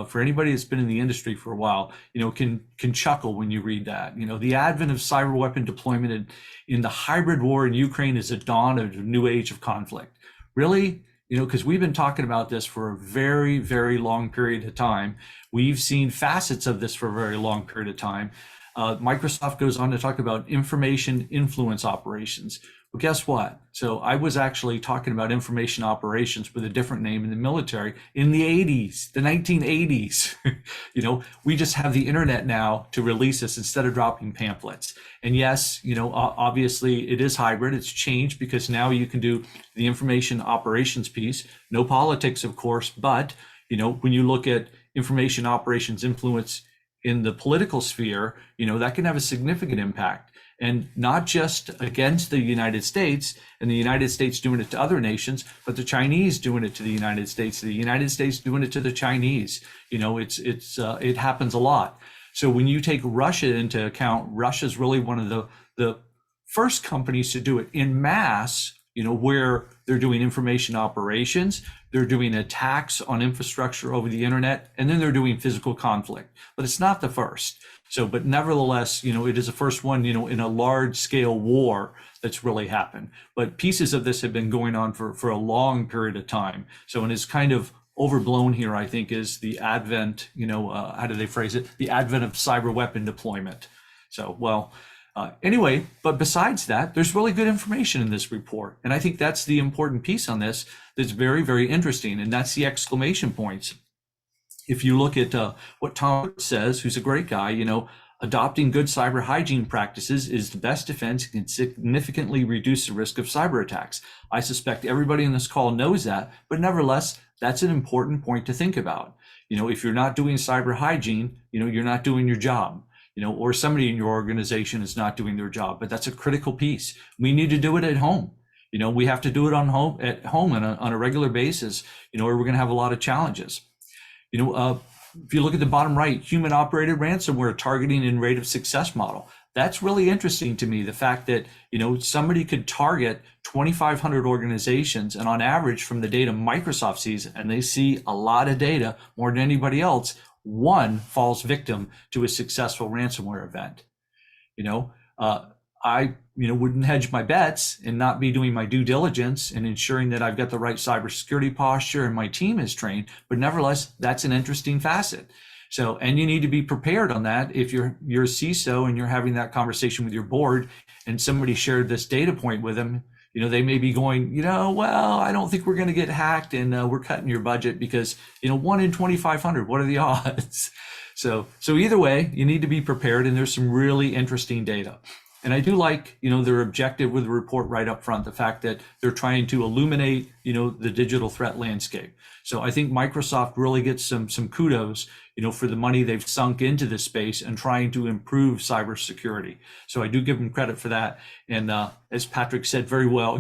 for anybody that's been in the industry for a while, can chuckle when you read that. The advent of cyber weapon deployment in the hybrid war in Ukraine is a dawn of a new age of conflict. Really? Because we've been talking about this for a very, very long period of time. We've seen facets of this for a very long period of time. Microsoft goes on to talk about information influence operations. Well, guess what? So I was actually talking about information operations with a different name in the military in the 80s, the 1980s. We just have the internet now to release this instead of dropping pamphlets. And yes, obviously it is hybrid. It's changed because now you can do the information operations piece. No politics, of course, but when you look at information operations influence in the political sphere, that can have a significant impact. And not just against the United States and the United States doing it to other nations, but the Chinese doing it to the United States doing it to the Chinese. It happens a lot. So when you take Russia into account, Russia's really one of the first companies to do it in mass, where they're doing information operations, they're doing attacks on infrastructure over the internet, and then they're doing physical conflict. But it's not the first. So, but nevertheless, it is the first one, in a large scale war that's really happened. But pieces of this have been going on for a long period of time. So, and it's kind of overblown here, I think, is the advent, how do they phrase it? The advent of cyber weapon deployment. So, well, anyway, but besides that, there's really good information in this report. And I think that's the important piece on this that's very, very interesting. And that's the exclamation points. If you look at what Tom says, who's a great guy, adopting good cyber hygiene practices is the best defense and can significantly reduce the risk of cyber attacks. I suspect everybody in this call knows that, but nevertheless, that's an important point to think about. If you're not doing cyber hygiene, you're not doing your job. Or somebody in your organization is not doing their job, but that's a critical piece. We need to do it at home. We have to do it at home on a regular basis, or we're going to have a lot of challenges. If you look at the bottom right, human operated ransomware targeting and rate of success model. That's really interesting to me. The fact that, somebody could target 2,500 organizations, and on average from the data Microsoft sees, and they see a lot of data more than anybody else, one falls victim to a successful ransomware event. I wouldn't hedge my bets and not be doing my due diligence and ensuring that I've got the right cybersecurity posture and my team is trained. But nevertheless, that's an interesting facet. So, and you need to be prepared on that. If you're a CISO and you're having that conversation with your board and somebody shared this data point with them, they may be going, well, I don't think we're going to get hacked, and we're cutting your budget because, 1 in 2,500, what are the odds? So either way, you need to be prepared, and there's some really interesting data. And I do like, their objective with the report right up front, the fact that they're trying to illuminate, the digital threat landscape. So I think Microsoft really gets some kudos, for the money they've sunk into this space and trying to improve cybersecurity. So I do give them credit for that. And as Patrick said very well,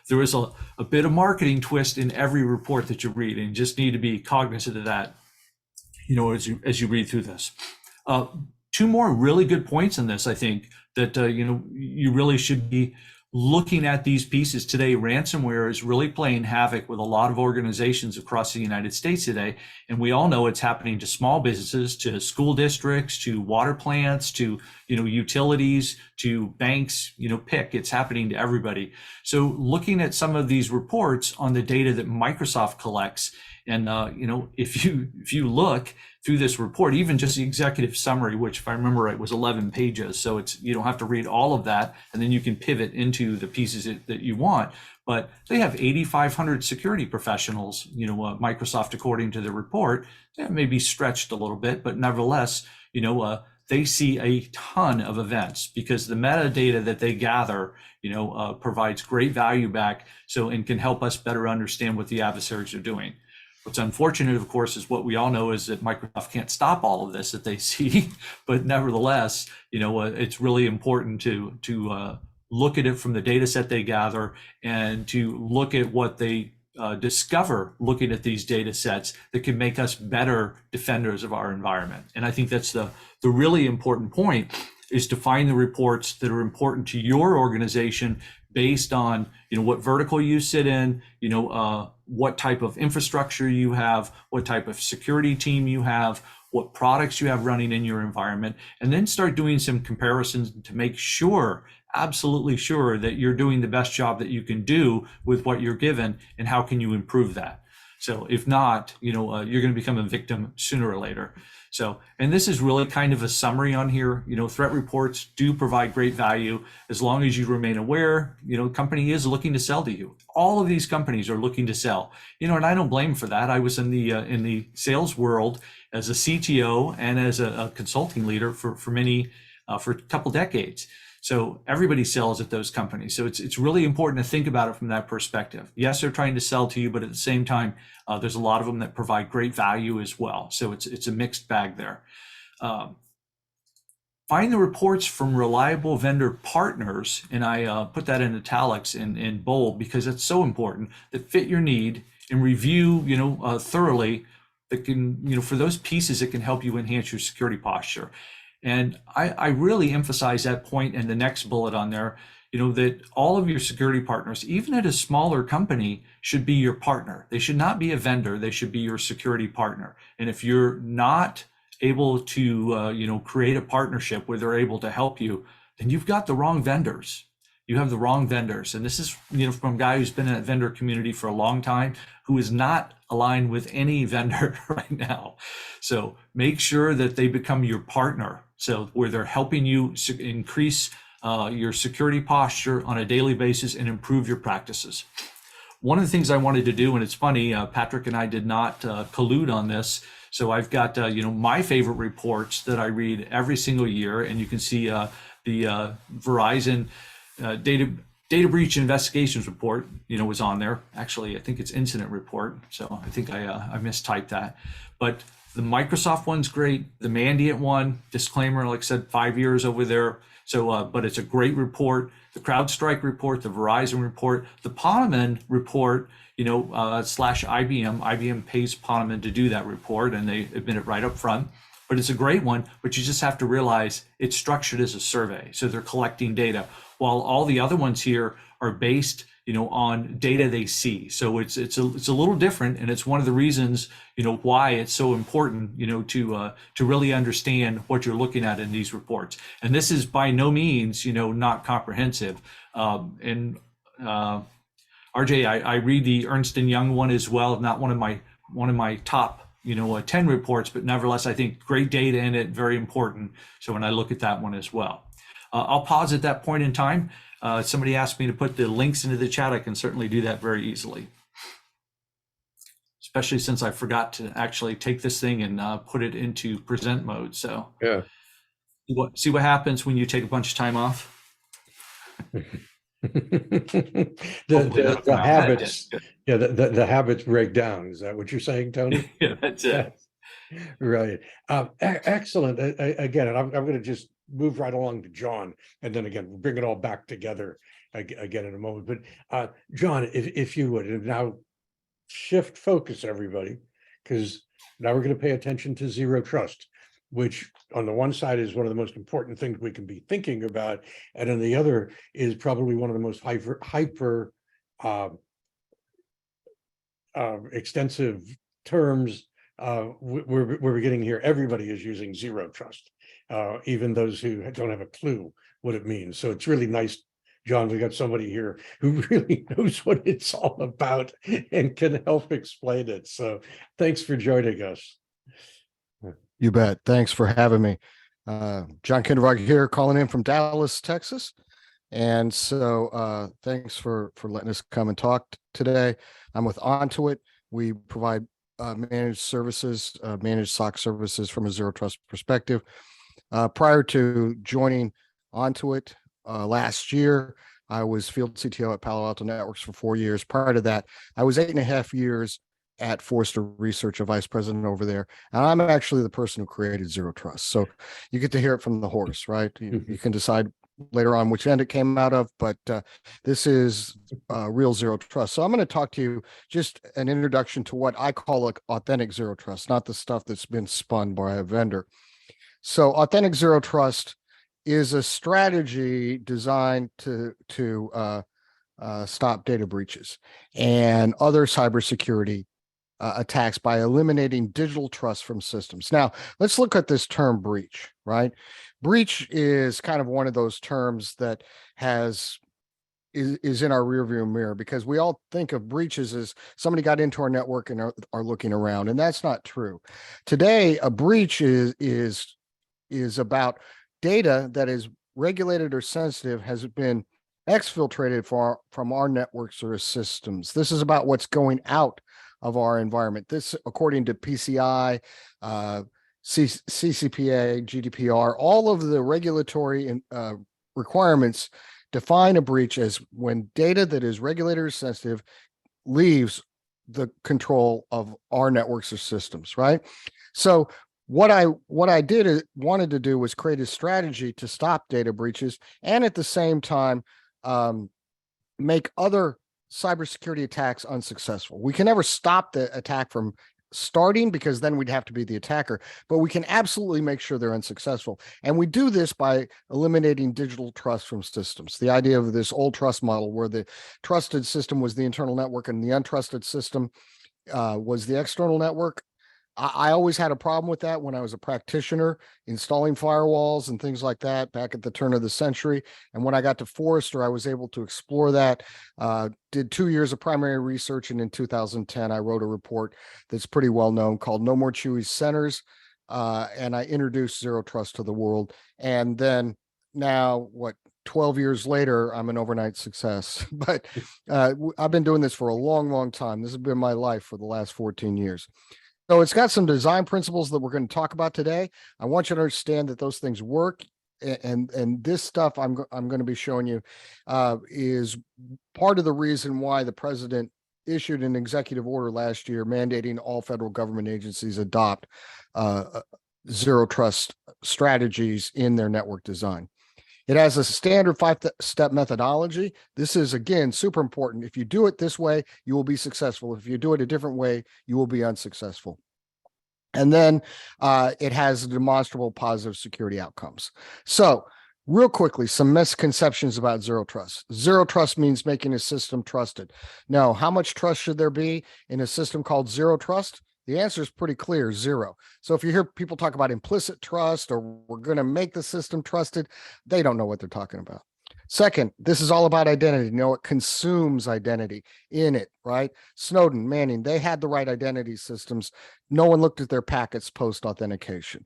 there is a bit of marketing twist in every report that you read, and you just need to be cognizant of that, as you read through this. Two more really good points in this, I think, that you really should be looking at these pieces today. Ransomware is really playing havoc with a lot of organizations across the United States today, and we all know it's happening to small businesses, to school districts, to water plants, to utilities, to banks. It's happening to everybody. So looking at some of these reports on the data that Microsoft collects, and if you look through this report, even just the executive summary, which if I remember right was 11 pages, so you don't have to read all of that, and then you can pivot into the pieces that you want. But they have 8,500 security professionals, Microsoft, according to the report. That may be stretched a little bit, but nevertheless, they see a ton of events because the metadata that they gather, provides great value back, and can help us better understand what the adversaries are doing. What's unfortunate, of course, is what we all know is that Microsoft can't stop all of this that they see, but nevertheless, it's really important to look at it from the data set they gather and to look at what they discover looking at these data sets that can make us better defenders of our environment. And I think that's the really important point, is to find the reports that are important to your organization based on what vertical you sit in, what type of infrastructure you have, what type of security team you have, what products you have running in your environment, and then start doing some comparisons to make sure, absolutely sure, that you're doing the best job that you can do with what you're given, and how can you improve that. So if not, you're going to become a victim sooner or later. So, and this is really kind of a summary on here. Threat reports do provide great value as long as you remain aware. Company is looking to sell to you. All of these companies are looking to sell. And I don't blame for that. I was in the sales world as a CTO and as a consulting leader for a couple decades. So everybody sells at those companies. So it's really important to think about it from that perspective. Yes, they're trying to sell to you, but at the same time, there's a lot of them that provide great value as well. So it's a mixed bag there. Find the reports from reliable vendor partners, and I put that in italics in bold because it's so important, that fit your need and review, thoroughly, that can, for those pieces that can help you enhance your security posture. And I really emphasize that point in the next bullet on there, that all of your security partners, even at a smaller company, should be your partner. They should not be a vendor. They should be your security partner. And if you're not able to, create a partnership where they're able to help you, then you've got the wrong vendors. You have the wrong vendors. And this is, from a guy who's been in that vendor community for a long time, who is not aligned with any vendor right now. So make sure that they become your partner. So where they're helping you increase your security posture on a daily basis and improve your practices. One of the things I wanted to do, and it's funny, Patrick and I did not collude on this. So I've got, my favorite reports that I read every single year. And you can see the Verizon data breach investigations report, was on there. Actually, I think it's incident report. So I think I mistyped that. But the Microsoft one's great. The Mandiant one, disclaimer, like I said, 5 years over there. So, but it's a great report. The CrowdStrike report, the Verizon report, the Ponemon report, / IBM. IBM pays Ponemon to do that report, and they admit it right up front. but it's a great one. But you just have to realize it's structured as a survey. So they're collecting data, while all the other ones here are based, on data they see. So it's a little different, and it's one of the reasons, why it's so important, to really understand what you're looking at in these reports. And this is by no means, not comprehensive. And RJ, I read the Ernst & Young one as well. Not one of my top 10 reports, but nevertheless, I think great data in it, very important. So when I look at that one as well, I'll pause at that point in time. Somebody asked me to put the links into the chat. I can certainly do that very easily, especially since I forgot to actually take this thing and put it into present mode. So Yeah. See what happens when you take a bunch of time off. The habits, yeah, the habits break down. Is that what you're saying, Tony? Yeah, that's it. Right. Excellent. Again, and I'm going to just move right along to John, and then again, we'll bring it all back together again in a moment. But John, if you would now shift focus, everybody, because now we're going to pay attention to zero trust, which on the one side is one of the most important things we can be thinking about, and on the other is probably one of the most hyper extensive terms we're getting here. Everybody is using zero trust, even those who don't have a clue what it means. So it's really nice, John, we got somebody here who really knows what it's all about and can help explain it. So thanks for joining us. You bet. Thanks for having me. John Kindervag here, calling in from Dallas, Texas. And so thanks for letting us come and talk today. I'm with Onto It. We provide managed services, managed SOC services from a zero trust perspective. Prior to joining Onto It last year, I was field CTO at Palo Alto Networks for 4 years. Prior to that, I was 8.5 years at Forrester Research, a vice president over there. And I'm actually the person who created zero trust. So you get to hear it from the horse, right? You can decide later on which end it came out of, but this is real zero trust. So I'm going to talk to you just an introduction to what I call authentic zero trust, not the stuff that's been spun by a vendor. So authentic zero trust is a strategy designed to stop data breaches and other cybersecurity attacks by eliminating digital trust from systems. Now, let's look at this term breach, right? Breach is kind of one of those terms that is in our rearview mirror, because we all think of breaches as somebody got into our network and are looking around, and that's not true. Today, a breach is about data that is regulated or sensitive, has been exfiltrated from our networks or systems. This is about what's going out of our environment. This, according to PCI, CCPA, GDPR, all of the regulatory requirements define a breach as when data that is regulated or sensitive leaves the control of our networks or systems, right? So what I wanted to do was create a strategy to stop data breaches, and at the same time make other cybersecurity attacks unsuccessful. We can never stop the attack from starting, because then we'd have to be the attacker, but we can absolutely make sure they're unsuccessful. And we do this by eliminating digital trust from systems. The idea of this old trust model, where the trusted system was the internal network and the untrusted system was the external network. I always had a problem with that when I was a practitioner installing firewalls and things like that back at the turn of the century. And when I got to Forrester, I was able to explore that, did 2 years of primary research. And in 2010, I wrote a report that's pretty well known called No More Chewy Centers. And I introduced zero trust to the world. And then now, 12 years later, I'm an overnight success. But I've been doing this for a long, long time. This has been my life for the last 14 years. So it's got some design principles that we're going to talk about today. I want you to understand that those things work, and this stuff I'm going to be showing you is part of the reason why the president issued an executive order last year mandating all federal government agencies adopt zero trust strategies in their network design. It has a standard 5-step methodology. This is, again, super important. If you do it this way, you will be successful. If you do it a different way, you will be unsuccessful. And then it has demonstrable positive security outcomes. So real quickly, some misconceptions about zero trust. Zero trust means making a system trusted. No, how much trust should there be in a system called zero trust? The answer is pretty clear, zero. So if you hear people talk about implicit trust or we're going to make the system trusted, they don't know what they're talking about. Second, this is all about identity. You know, it consumes identity in it, right? Snowden, Manning, they had the right identity systems. No one looked at their packets post authentication.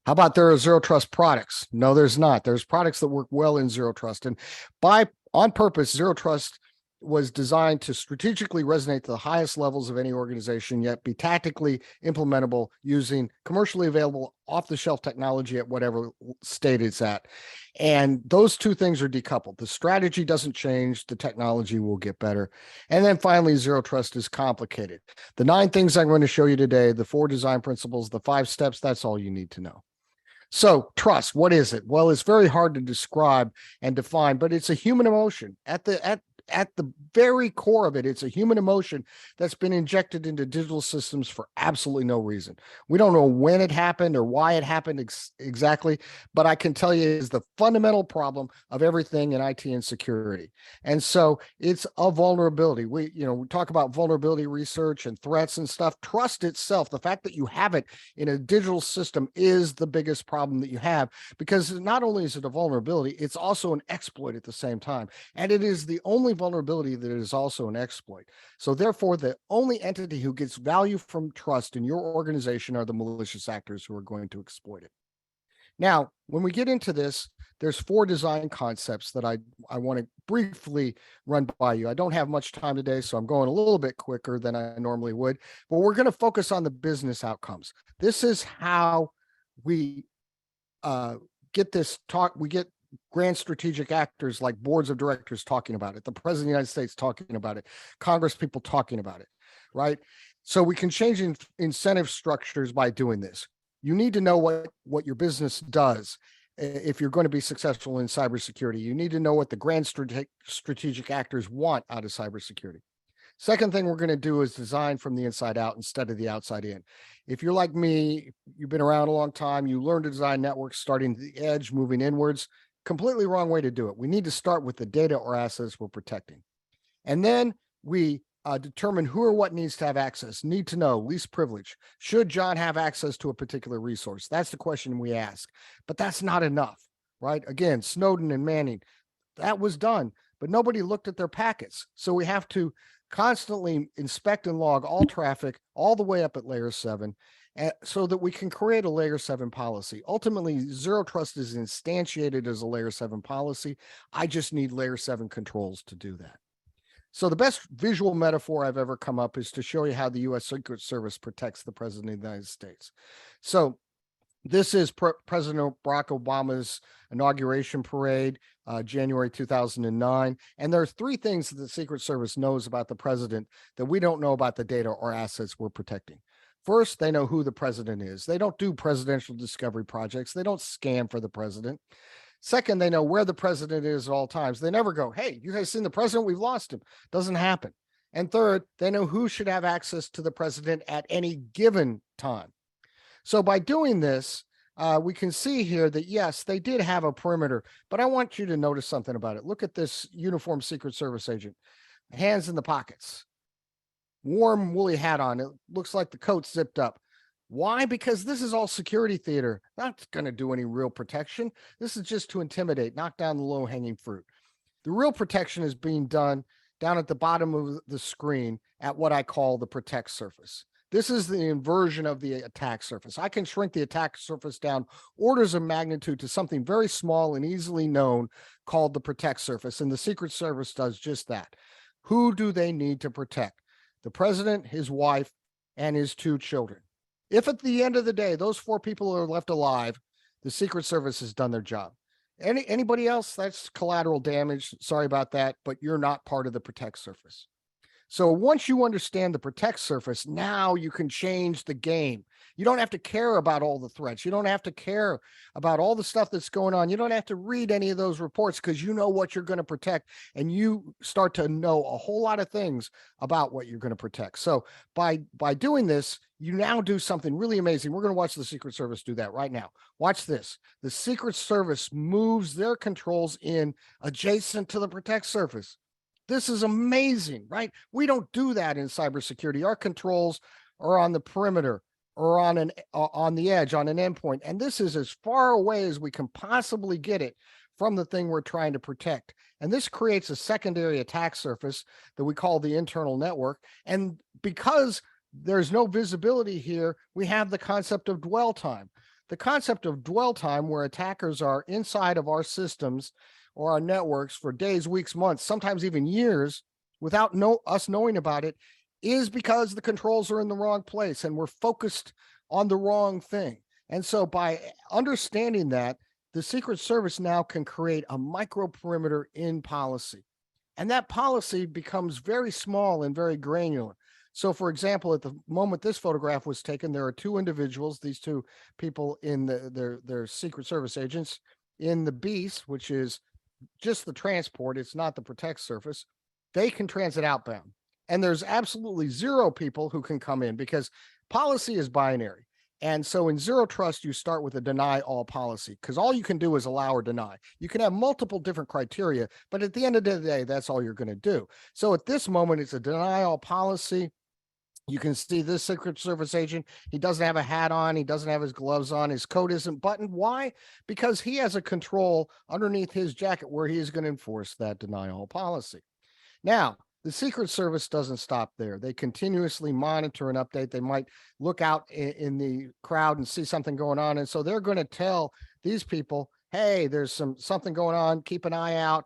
How about there are zero trust products? No, there's not. There's products that work well in zero trust. And on purpose, zero trust was designed to strategically resonate to the highest levels of any organization, yet be tactically implementable using commercially available off-the-shelf technology at whatever state it's at. And those two things are decoupled. The strategy doesn't change, the technology will get better. And then finally, zero trust is complicated. The 9 things I'm going to show you today, the 4 design principles, the 5 steps, that's all you need to know. So trust, what is it? Well, it's very hard to describe and define, but it's a human emotion. At the very core of it, it's a human emotion that's been injected into digital systems for absolutely no reason. We don't know when it happened or why it happened exactly, but I can tell you is the fundamental problem of everything in IT and security. And so it's a vulnerability. We talk about vulnerability research and threats and stuff. Trust itself, the fact that you have it in a digital system is the biggest problem that you have, because not only is it a vulnerability, it's also an exploit at the same time. And it is the only vulnerability that is also an exploit. So therefore, the only entity who gets value from trust in your organization are the malicious actors who are going to exploit it. Now, when we get into this, there's 4 design concepts that I want to briefly run by you. I don't have much time today, so I'm going a little bit quicker than I normally would, but we're going to focus on the business outcomes. This is how we get this talk. We get grand strategic actors like boards of directors talking about it, the president of the United States talking about it, Congress people talking about it, right? So we can change incentive structures by doing this. You need to know what your business does if you're going to be successful in cybersecurity. You need to know what the grand strategic actors want out of cybersecurity. Second thing we're going to do is design from the inside out instead of the outside in. If you're like me, you've been around a long time, you learn to design networks starting at the edge, moving inwards. Completely wrong way to do it. We need to start with the data or assets we're protecting. And then we determine who or what needs to have access, need to know, least privilege. Should John have access to a particular resource? That's the question we ask. But that's not enough, right? Again, Snowden and Manning, that was done, but nobody looked at their packets. So we have to constantly inspect and log all traffic all the way up at layer 7 so that we can create a layer 7 policy. Ultimately, zero trust is instantiated as a layer 7 policy. I just need layer 7 controls to do that. So the best visual metaphor I've ever come up is to show you how the U.S. Secret Service protects the President of the United States. So this is President Barack Obama's inauguration parade, January 2009. And there are 3 things that the Secret Service knows about the president that we don't know about the data or assets we're protecting. First, they know who the president is. They don't do presidential discovery projects. They don't scam for the president. Second, they know where the president is at all times. They never go, hey, you guys seen the president? We've lost him. Doesn't happen. And third, they know who should have access to the president at any given time. So by doing this, we can see here that, yes, they did have a perimeter, but I want you to notice something about it. Look at this uniformed Secret Service agent, hands in the pockets, warm woolly hat on. It looks like the coat's zipped up. Why? Because this is all security theater. Not going to do any real protection. This is just to intimidate, knock down the low-hanging fruit. The real protection is being done down at the bottom of the screen at what I call the protect surface. This is the inversion of the attack surface. I can shrink the attack surface down orders of magnitude to something very small and easily known called the protect surface. And the Secret Service does just that. Who do they need to protect? The president, his wife, and his 2 children. If at the end of the day, those 4 people are left alive, the Secret Service has done their job. Anybody else, that's collateral damage. Sorry about that, but you're not part of the protect surface. So once you understand the protect surface, now you can change the game. You don't have to care about all the threats. You don't have to care about all the stuff that's going on. You don't have to read any of those reports because you know what you're going to protect, and you start to know a whole lot of things about what you're going to protect. So by doing this, you now do something really amazing. We're going to watch the Secret Service do that right now. Watch this. The Secret Service moves their controls in adjacent to the protect surface. This is amazing, right? We don't do that in cybersecurity. Our controls are on the perimeter or on the edge, on an endpoint. And this is as far away as we can possibly get it from the thing we're trying to protect. And this creates a secondary attack surface that we call the internal network. And because there's no visibility here, we have the concept of dwell time. The concept of dwell time, where attackers are inside of our systems or our networks for days, weeks, months, sometimes even years without us knowing about it, is because the controls are in the wrong place and we're focused on the wrong thing. And so by understanding that, the Secret Service now can create a micro perimeter in policy. And that policy becomes very small and very granular. So for example, at the moment this photograph was taken, there are two individuals, these two people in their Secret Service agents in the beast, which is just the transport. It's not the protect surface. They can transit outbound. And there's absolutely zero people who can come in because policy is binary. And so in zero trust, you start with a deny all policy because all you can do is allow or deny. You can have multiple different criteria, but at the end of the day, that's all you're going to do. So at this moment, it's a deny all policy. You can see this Secret Service agent. He doesn't have a hat on. He doesn't have his gloves on. His coat isn't buttoned. Why? Because he has a control underneath his jacket where he is going to enforce that deny all policy. Now, the Secret Service doesn't stop there. They continuously monitor and update. They might look out in the crowd and see something going on. And so they're going to tell these people, hey, there's something going on. Keep an eye out.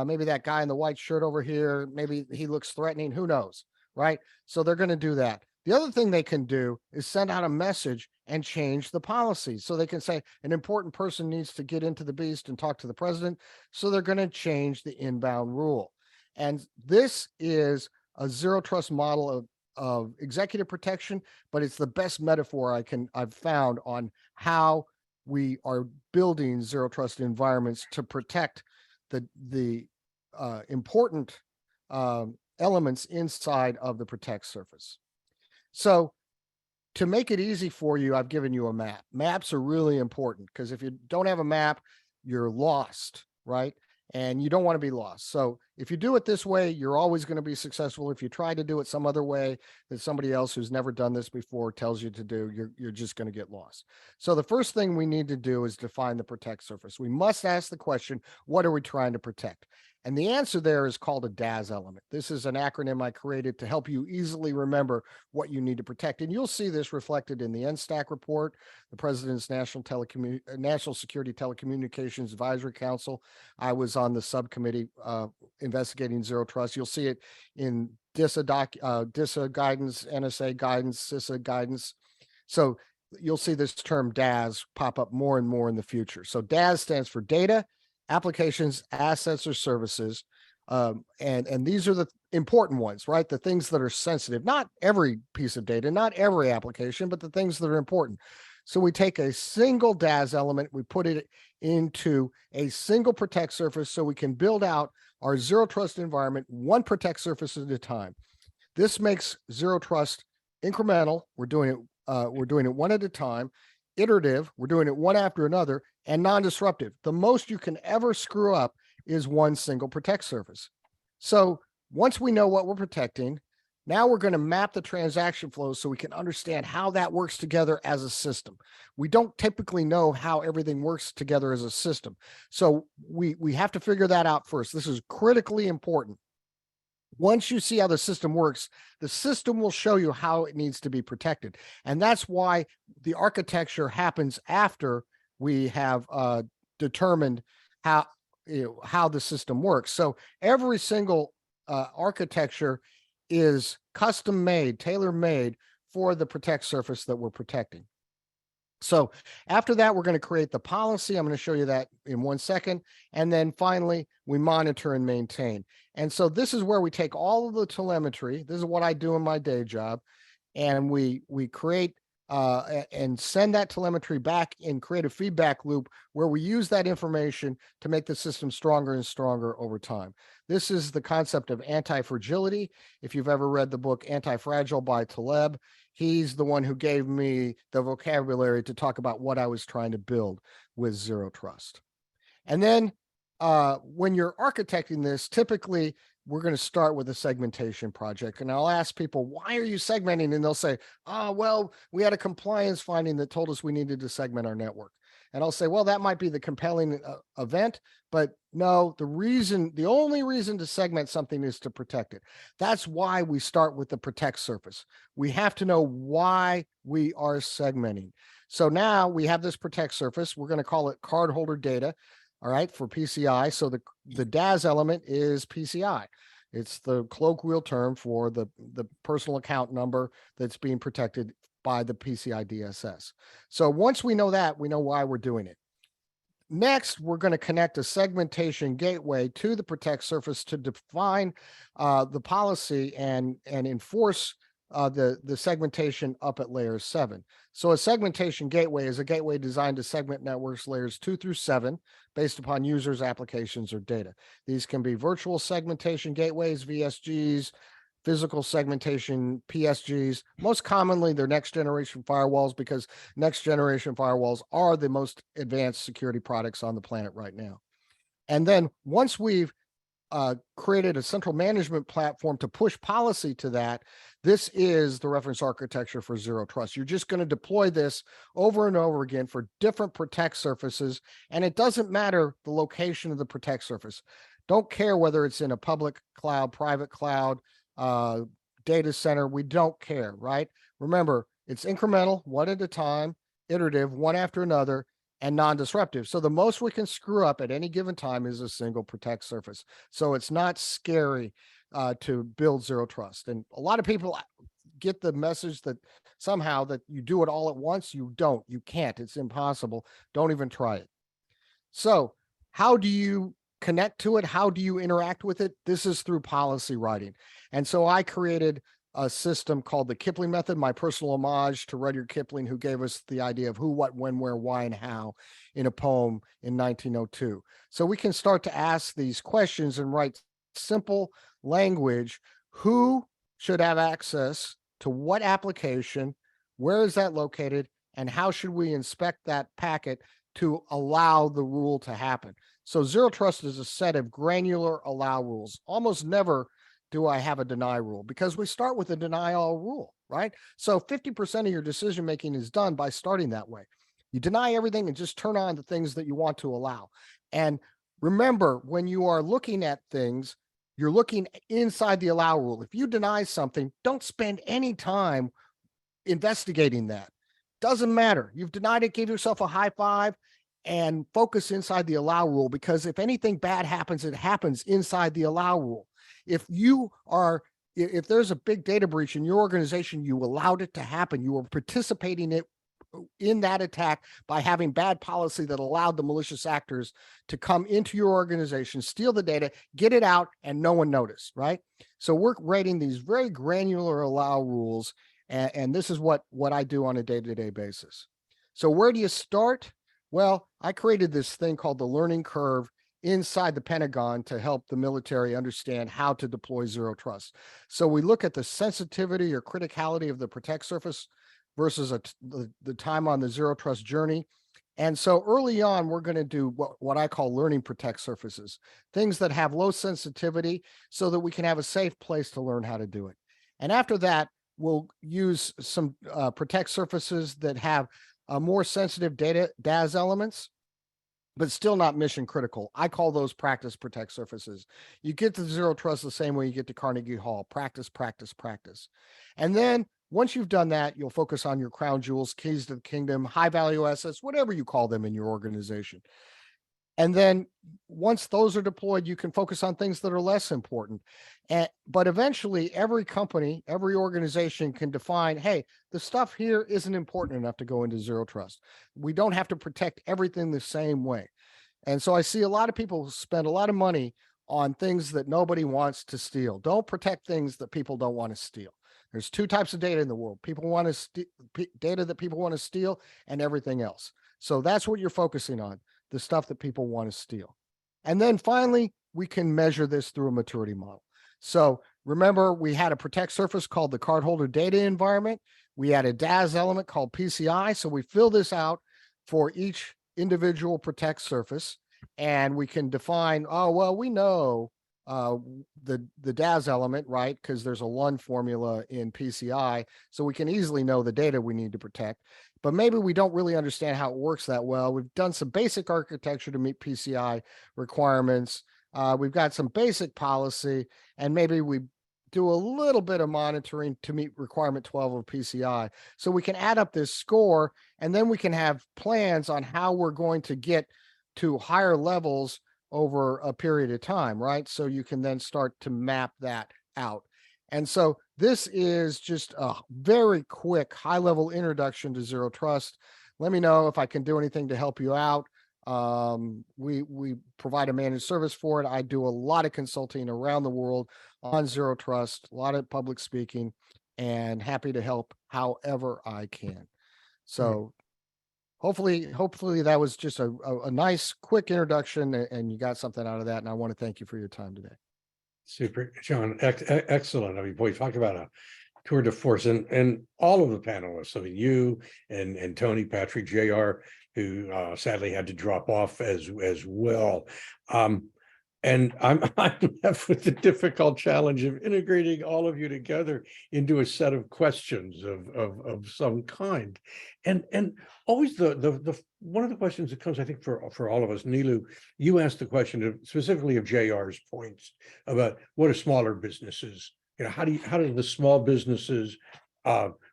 Maybe that guy in the white shirt over here, maybe he looks threatening. Who knows? Right? So they're going to do that. The other thing they can do is send out a message and change the policy. So they can say an important person needs to get into the beast and talk to the president. So they're going to change the inbound rule. And this is a zero trust model of executive protection, but it's the best metaphor I've found on how we are building zero trust environments to protect the important elements inside of the protect surface. So to make it easy for you, I've given you a map. Maps are really important because if you don't have a map, you're lost, right? And you don't want to be lost. So if you do it this way, you're always going to be successful. If you try to do it some other way that somebody else who's never done this before tells you to do, you're just going to get lost. So the first thing we need to do is define the protect surface. We must ask the question, what are we trying to protect? And the answer there is called a DAS element. This is an acronym I created to help you easily remember what you need to protect. And you'll see this reflected in the NSTAC report, the President's National Security Telecommunications Advisory Council. I was on the subcommittee investigating zero trust. You'll see it in DISA guidance, NSA guidance, CISA guidance. So you'll see this term DAS pop up more and more in the future. So DAS stands for data, applications, assets, or services. And these are the important ones, right? The things that are sensitive, not every piece of data, not every application, but the things that are important. So we take a single DAS element, we put it into a single protect surface so we can build out our zero trust environment, one protect surface at a time. This makes zero trust incremental. We're doing it one at a time. Iterative, we're doing it one after another, and non-disruptive. The most you can ever screw up is one single protect surface. So once we know what we're protecting, now we're going to map the transaction flows so we can understand how that works together as a system. We don't typically know how everything works together as a system. So we have to figure that out first. This is critically important. Once you see how the system works, the system will show you how it needs to be protected. And that's why the architecture happens after we have determined how the system works. So every single architecture is custom made, tailor made for the protect surface that we're protecting. So after that, we're going to create the policy. I'm going to show you that in 1 second. And then finally, we monitor and maintain. And so this is where we take all of the telemetry. This is what I do in my day job. And we create and send that telemetry back and create a feedback loop where we use that information to make the system stronger and stronger over time. This is the concept of anti-fragility. If you've ever read the book Anti-Fragile by Taleb, he's the one who gave me the vocabulary to talk about what I was trying to build with Zero Trust. And then when you're architecting this, typically we're going to start with a segmentation project. And I'll ask people, why are you segmenting? And they'll say, oh, well, we had a compliance finding that told us we needed to segment our network. And I'll say, well, that might be the compelling event, but no, the only reason to segment something is to protect it. That's why we start with the protect surface. We have to know why we are segmenting. So now we have this protect surface. We're going to call it cardholder data. All right, for PCI. So the DAS element is PCI. It's the colloquial term for the personal account number that's being protected by the PCI DSS. So once we know that, we know why we're doing it. Next, we're going to connect a segmentation gateway to the protect surface to define the policy and enforce the segmentation up at layer 7. So a segmentation gateway is a gateway designed to segment networks layers 2 through 7 based upon users, applications, or data. These can be virtual segmentation gateways, VSGs, physical segmentation, PSGs. Most commonly, they're next generation firewalls because next generation firewalls are the most advanced security products on the planet right now. And then once we've created a central management platform to push policy to that, this is the reference architecture for Zero Trust. You're just going to deploy this over and over again for different protect surfaces, and it doesn't matter the location of the protect surface. Don't care whether it's in a public cloud, private cloud, data center. We don't care, right? Remember, it's incremental, one at a time, iterative, one after another, and non-disruptive. So the most we can screw up at any given time is a single protect surface. So it's not scary to build Zero Trust. And a lot of people get the message that somehow that you do it all at once. You don't, you can't, it's impossible. Don't even try it. So how do you connect to it? How do you interact with it? This is through policy writing. And so I created a system called the Kipling method, my personal homage to Rudyard Kipling, who gave us the idea of who, what, when, where, why, and how in a poem in 1902. So we can start to ask these questions and write simple language. Who should have access to what application? Where is that located? And how should we inspect that packet to allow the rule to happen? So Zero Trust is a set of granular allow rules. Almost never do I have a deny rule because we start with a deny all rule, right? So 50% of your decision making is done by starting that way. You deny everything and just turn on the things that you want to allow. And remember, when you are looking at things, you're looking inside the allow rule. If you deny something, don't spend any time investigating that. Doesn't matter. You've denied it, give yourself a high five and focus inside the allow rule, because if anything bad happens, it happens inside the allow rule. If there's a big data breach in your organization, you allowed it to happen. You were participating in that attack by having bad policy that allowed the malicious actors to come into your organization, steal the data, get it out, and no one noticed, right? So we're writing these very granular allow rules, and this is what I do on a day-to-day basis. So where do you start? Well, I created this thing called the learning curve inside the Pentagon to help the military understand how to deploy Zero Trust. So we look at the sensitivity or criticality of the protect surface versus the time on the Zero Trust journey. And so early on, we're going to do what I call learning protect surfaces, things that have low sensitivity so that we can have a safe place to learn how to do it. And after that, we'll use some protect surfaces that have more sensitive data DAS elements, but still not mission critical. I call those practice protect surfaces. You get to Zero Trust the same way you get to Carnegie Hall, practice, practice, practice. And then once you've done that, you'll focus on your crown jewels, keys to the kingdom, high value assets, whatever you call them in your organization. And then once those are deployed, you can focus on things that are less important. But eventually every company, every organization can define, hey, the stuff here isn't important enough to go into zero trust. We don't have to protect everything the same way. And so I see a lot of people spend a lot of money on things that nobody wants to steal. Don't protect things that people don't want to steal. There's two types of data in the world. People want to data that people want to steal, and everything else. So that's what you're focusing on, the stuff that people want to steal. And then finally, we can measure this through a maturity model. So remember, we had a protect surface called the cardholder data environment. We had a DAS element called PCI. So we fill this out for each individual protect surface, and we can define, oh, well, we know the DAS element, right? Because there's a LUN formula in PCI. So we can easily know the data we need to protect. But maybe we don't really understand how it works that well. We've done some basic architecture to meet PCI requirements. We've got some basic policy, and maybe we do a little bit of monitoring to meet requirement 12 of PCI. So we can add up this score, and then we can have plans on how we're going to get to higher levels over a period of time, right? So you can then start to map that out. And so this is just a very quick high-level introduction to zero trust. Let me know if I can do anything to help you out. We provide a managed service for it. I do a lot of consulting around the world on zero trust, a lot of public speaking, and happy to help however I can. So hopefully that was just a nice quick introduction, and you got something out of that. And I want to thank you for your time today. Super, John. Excellent. I mean, boy, talk about a tour de force, and all of the panelists. I mean, you and Tony, Patrick, JR, who sadly had to drop off as well. And I'm left with the difficult challenge of integrating all of you together into a set of questions of some kind. And always the one of the questions that comes, I think, for all of us, Nilu, you asked the question specifically of JR's points about what are smaller businesses. You know, how do the small businesses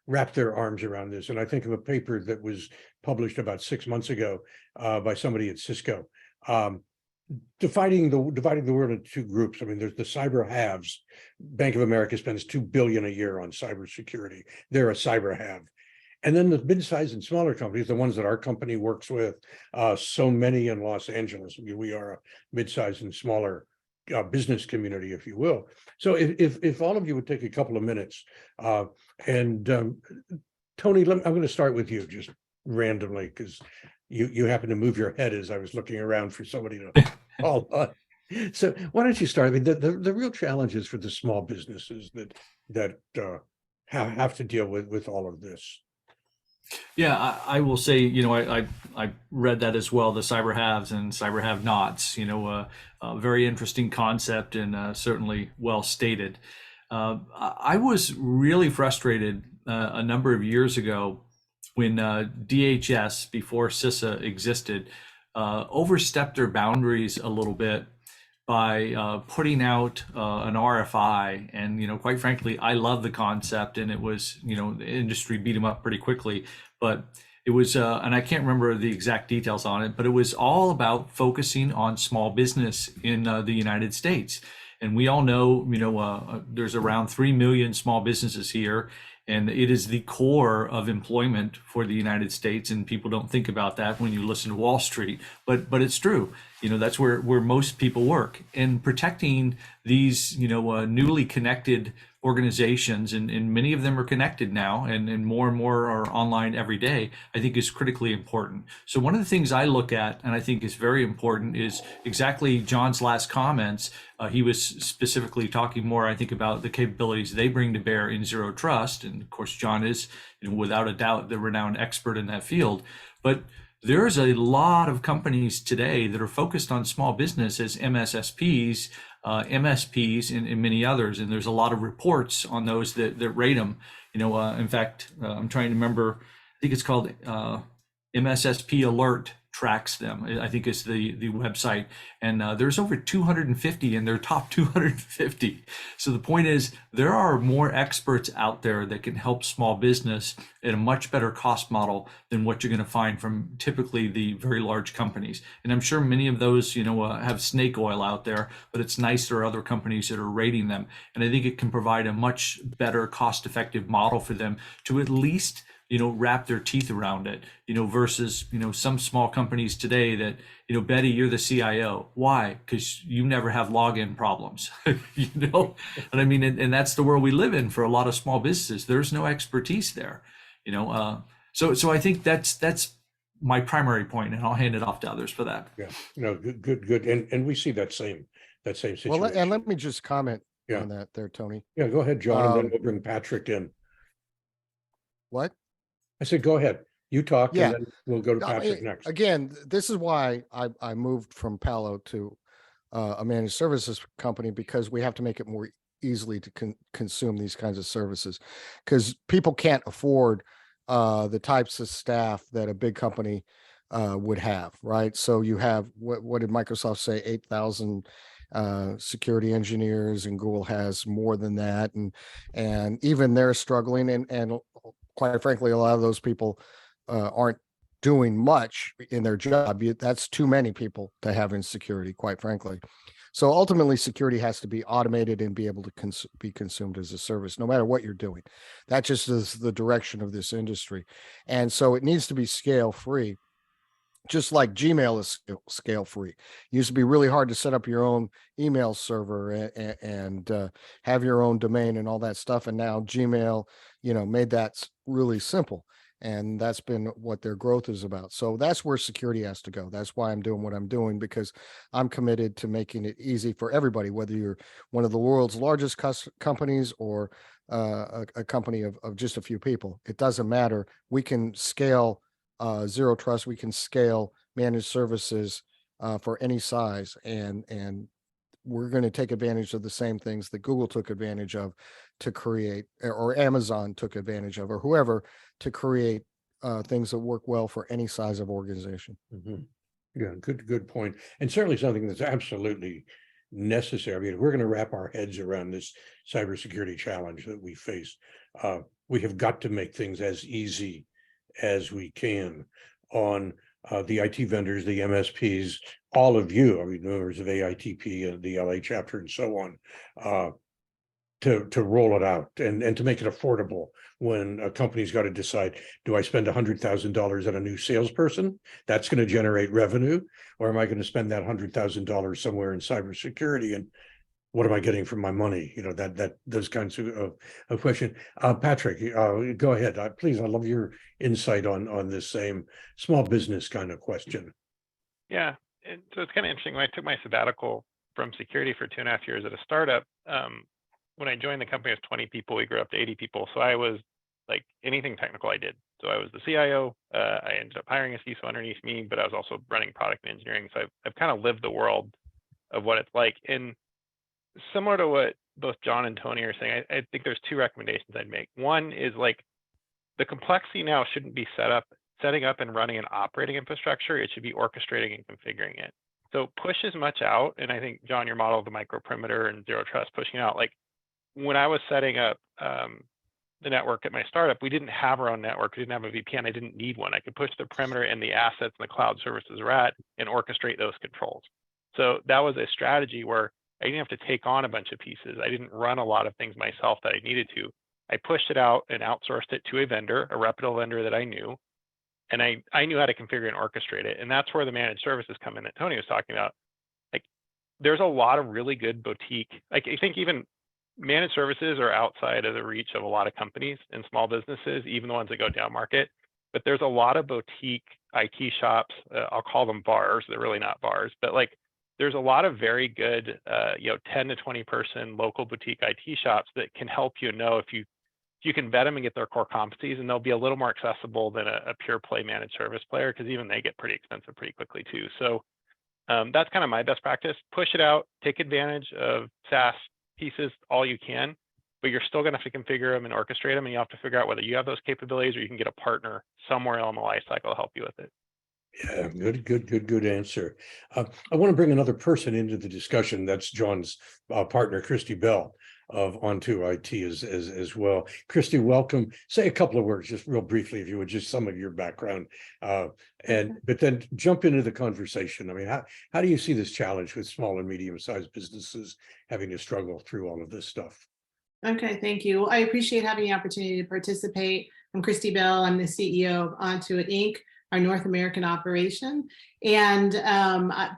wrap their arms around this? And I think of a paper that was published about 6 months ago by somebody at Cisco. Dividing the world into two groups. I mean, there's the cyber haves. Bank of America spends $2 billion a year on cybersecurity. They're a cyber have. And then the mid-sized and smaller companies, the ones that our company works with, so many in Los Angeles. I mean, we are a mid-sized and smaller business community, if you will. So if all of you would take a couple of minutes, and Tony, I'm going to start with you just randomly, because you happen to move your head as I was looking around for somebody to call on. So why don't you start? I mean, the real challenges for the small businesses that have to deal with all of this. Yeah, I will say, you know, I read that as well, the cyber haves and cyber have nots, you know, a very interesting concept, and certainly well stated. I was really frustrated a number of years ago when DHS, before CISA existed, overstepped their boundaries a little bit by putting out an RFI. And, you know, quite frankly, I love the concept, and it was, you know, the industry beat them up pretty quickly, but it was, and I can't remember the exact details on it, but it was all about focusing on small business in the United States. And we all know, you know, there's around 3 million small businesses here, and it is the core of employment for the United States. And people don't think about that when you listen to Wall Street, but it's true. You know, that's where most people work. And protecting these, you know, newly connected organizations, and many of them are connected now, and more are online every day, I think is critically important. So one of the things I look at, and I think is very important, is exactly John's last comments. He was specifically talking more, I think, about the capabilities they bring to bear in zero trust. And of course, John is, you know, without a doubt, the renowned expert in that field. But there's a lot of companies today that are focused on small business as MSSPs, MSPs, and many others. And there's a lot of reports on those that rate them. You know, in fact, I'm trying to remember, I think it's called MSSP Alert tracks them, I think is the website, and there's over 250 in their top 250. So the point is, there are more experts out there that can help small business at a much better cost model than what you're going to find from typically the very large companies. And I'm sure many of those, have snake oil out there, but it's nice there are other companies that are rating them. And I think it can provide a much better cost-effective model for them to at least wrap their teeth around it, versus, some small companies today that, Betty, you're the CIO. Why? Because you never have login problems, and I mean, and that's the world we live in for a lot of small businesses. There's no expertise there, so I think that's my primary point, and I'll hand it off to others for that. Yeah, good. And we see that same situation. Well, and let me just comment Yeah. on that there, Tony. Yeah, go ahead, John, and then we'll bring Patrick in. What? I said, go ahead. You talk, Yeah. and then we'll go to No, Patrick next. Again, this is why I moved from Palo to a managed services company, because we have to make it more easily to consume these kinds of services, because people can't afford the types of staff that a big company would have, right? So you have, what did Microsoft say, 8,000 security engineers, and Google has more than that, and even they're struggling, and quite frankly, a lot of those people aren't doing much in their job. That's too many people to have in security, quite frankly. So ultimately, security has to be automated and be able to be consumed as a service, no matter what you're doing. That just is the direction of this industry. And so it needs to be scale free, just like Gmail is scale free. It used to be really hard to set up your own email server and have your own domain and all that stuff. And now Gmail, made that really simple. And that's been what their growth is about. So that's where security has to go. That's why I'm doing what I'm doing, because I'm committed to making it easy for everybody, whether you're one of the world's largest companies or a company of just a few people. It doesn't matter. We can scale zero trust. We can scale managed services for any size, and we're going to take advantage of the same things that Google took advantage of to create, or Amazon took advantage of, or whoever, to create things that work well for any size of organization. Mm-hmm. Yeah, good point. And certainly something that's absolutely necessary. I mean, if we're going to wrap our heads around this cybersecurity challenge that we face, we have got to make things as easy as we can on the IT vendors, the MSPs, all of you, members of AITP and the LA chapter and so on, to roll it out and to make it affordable when a company's got to decide, do I spend $100,000 on a new salesperson that's going to generate revenue, or am I going to spend that $100,000 somewhere in cybersecurity, and what am I getting for my money? That those kinds of question. Patrick, go ahead, please. I love your insight on this same small business kind of question. Yeah, so it's kind of interesting. When I took my sabbatical from security for 2.5 years at a startup, when I joined the company, it was 20 people. We grew up to 80 people. So I was like, anything technical I did. So I was the CIO. I ended up hiring a CISO underneath me, but I was also running product and engineering. So I've kind of lived the world of what it's like. And similar to what both John and Tony are saying, I think there's two recommendations I'd make. One is, like, the complexity now shouldn't be setting up and running an operating infrastructure. It should be orchestrating and configuring it. So push as much out. And I think, John, your model of the micro perimeter and zero trust, pushing out, like, when I was setting up the network at my startup, we didn't have our own network. We didn't have a VPN. I didn't need one. I could push the perimeter and the assets and the cloud services are at and orchestrate those controls. So that was a strategy where I didn't have to take on a bunch of pieces. I didn't run a lot of things myself that I needed to. I pushed it out and outsourced it to a vendor, a reputable vendor that I knew. And I knew how to configure and orchestrate it. And that's where the managed services come in that Tony was talking about. Like, there's a lot of really good boutique, like, I think even managed services are outside of the reach of a lot of companies and small businesses, even the ones that go down market. But there's a lot of boutique IT shops. I'll call them bars. They're really not bars, but like, there's a lot of very good, 10 to 20 person local boutique IT shops that can help if you can vet them and get their core competencies, and they'll be a little more accessible than a pure play managed service player, because even they get pretty expensive pretty quickly too. So that's kind of my best practice. Push it out, take advantage of SaaS pieces all you can, but you're still going to have to configure them and orchestrate them, and you have to figure out whether you have those capabilities or you can get a partner somewhere along the life cycle to help you with it. Yeah, good answer. I want to bring another person into the discussion. That's John's partner, Christy Bell of Onto IT as well. Christy, welcome. Say a couple of words, just real briefly, if you would, just some of your background, but then jump into the conversation. I mean, how do you see this challenge with small and medium-sized businesses having to struggle through all of this stuff? Okay, thank you. Well, I appreciate having the opportunity to participate. I'm Christy Bell. I'm the CEO of Onto It Inc., our North American operation. And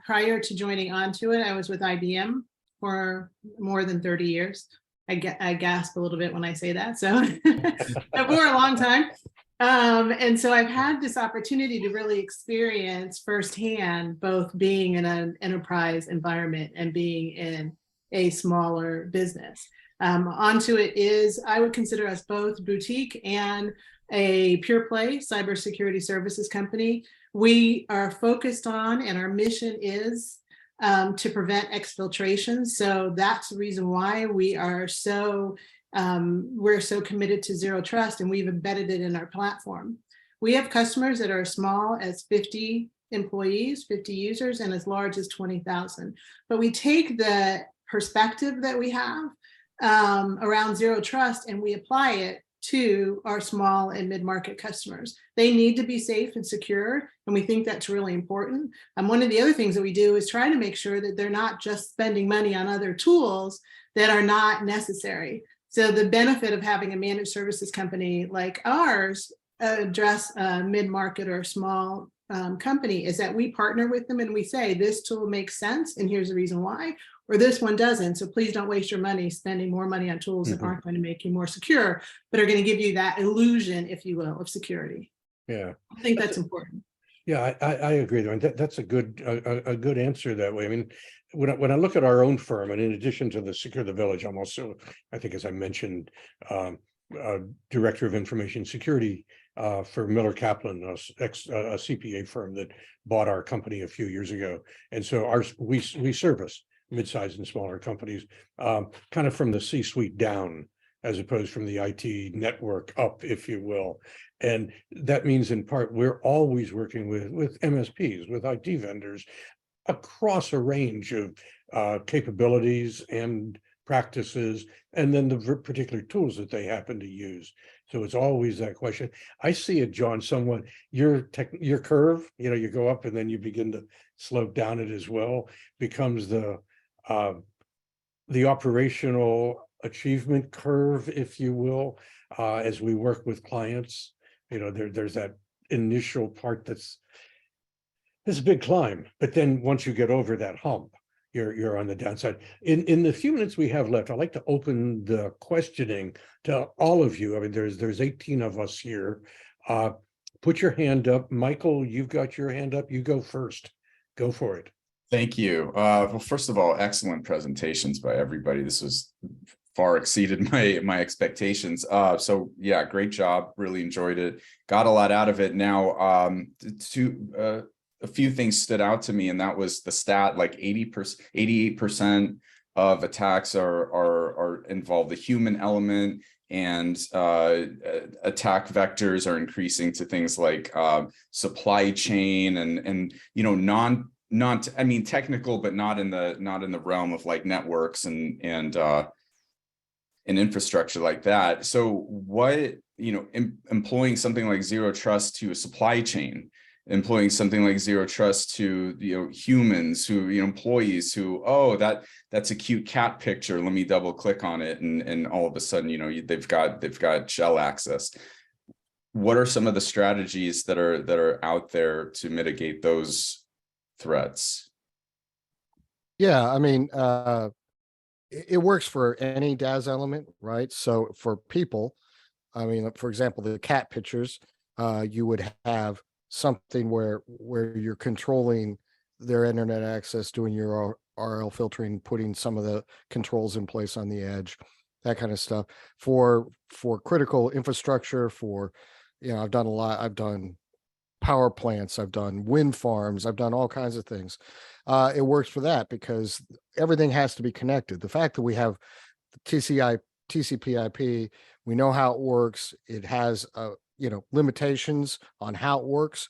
prior to joining Onto It, I was with IBM for more than 30 years. I gasp a little bit when I say that, so for a long time. And so I've had this opportunity to really experience firsthand both being in an enterprise environment and being in a smaller business. Onto It is, I would consider us both boutique and a pure play cybersecurity services company. We are focused on, and our mission is to prevent exfiltration. So that's the reason why we are we're so committed to zero trust, and we've embedded it in our platform. We have customers that are as small as 50 employees, 50 users, and as large as 20,000. But we take the perspective that we have around zero trust and we apply it to our small and mid-market customers. They need to be safe and secure, and we think that's really important. One of the other things that we do is try to make sure that they're not just spending money on other tools that are not necessary. So the benefit of having a managed services company like ours address a mid-market or small company is that we partner with them and we say, this tool makes sense and here's the reason why, or this one doesn't. So please don't waste your money spending more money on tools that aren't going to make you more secure, but are going to give you that illusion, if you will, of security. Yeah, I think that's important. Yeah, I agree. That's a good answer that way. I mean, when I look at our own firm, and in addition to the Secure the Village, I'm also, I think, as I mentioned, Director of Information Security for Miller Kaplan, a CPA firm that bought our company a few years ago. And so we service mid-sized and smaller companies, kind of from the C-suite down, as opposed from the IT network up, if you will. And that means in part, we're always working with MSPs, with IT vendors across a range of capabilities and practices, and then the particular tools that they happen to use. So it's always that question. I see it, John, somewhat your curve, you go up and then you begin to slope down it as well, becomes the operational achievement curve, if you will, as we work with clients. There's that initial part that's a big climb, but then once you get over that hump, you're on the downside. In the few minutes we have left, I'd like to open the questioning to all of you. I mean, there's 18 of us here. Put your hand up. Michael, you've got your hand up. You go first. Go for it. Thank you. Well, first of all, excellent presentations by everybody. This was far exceeded my expectations. So yeah, great job. Really enjoyed it. Got a lot out of it. Now, a few things stood out to me, and that was the stat, like 88% of attacks are involve the human element, and attack vectors are increasing to things like supply chain and I mean technical, but not in the realm of like networks and infrastructure like that. So what, employing something like zero trust to a supply chain, employing something like zero trust to humans who employees who, oh, that's a cute cat picture, let me double click on it, and all of a sudden they've got shell access. What are some of the strategies that are out there to mitigate those threats? Yeah, I mean, it works for any DAS element, right? So for people, I mean, for example, the cat pictures, you would have something where you're controlling their internet access, doing your RL filtering, putting some of the controls in place on the edge, that kind of stuff. For critical infrastructure, I've done a lot. I've done power plants, I've done wind farms, I've done all kinds of things. It works for that because everything has to be connected. The fact that we have TCP/IP, we know how it works. It has limitations on how it works,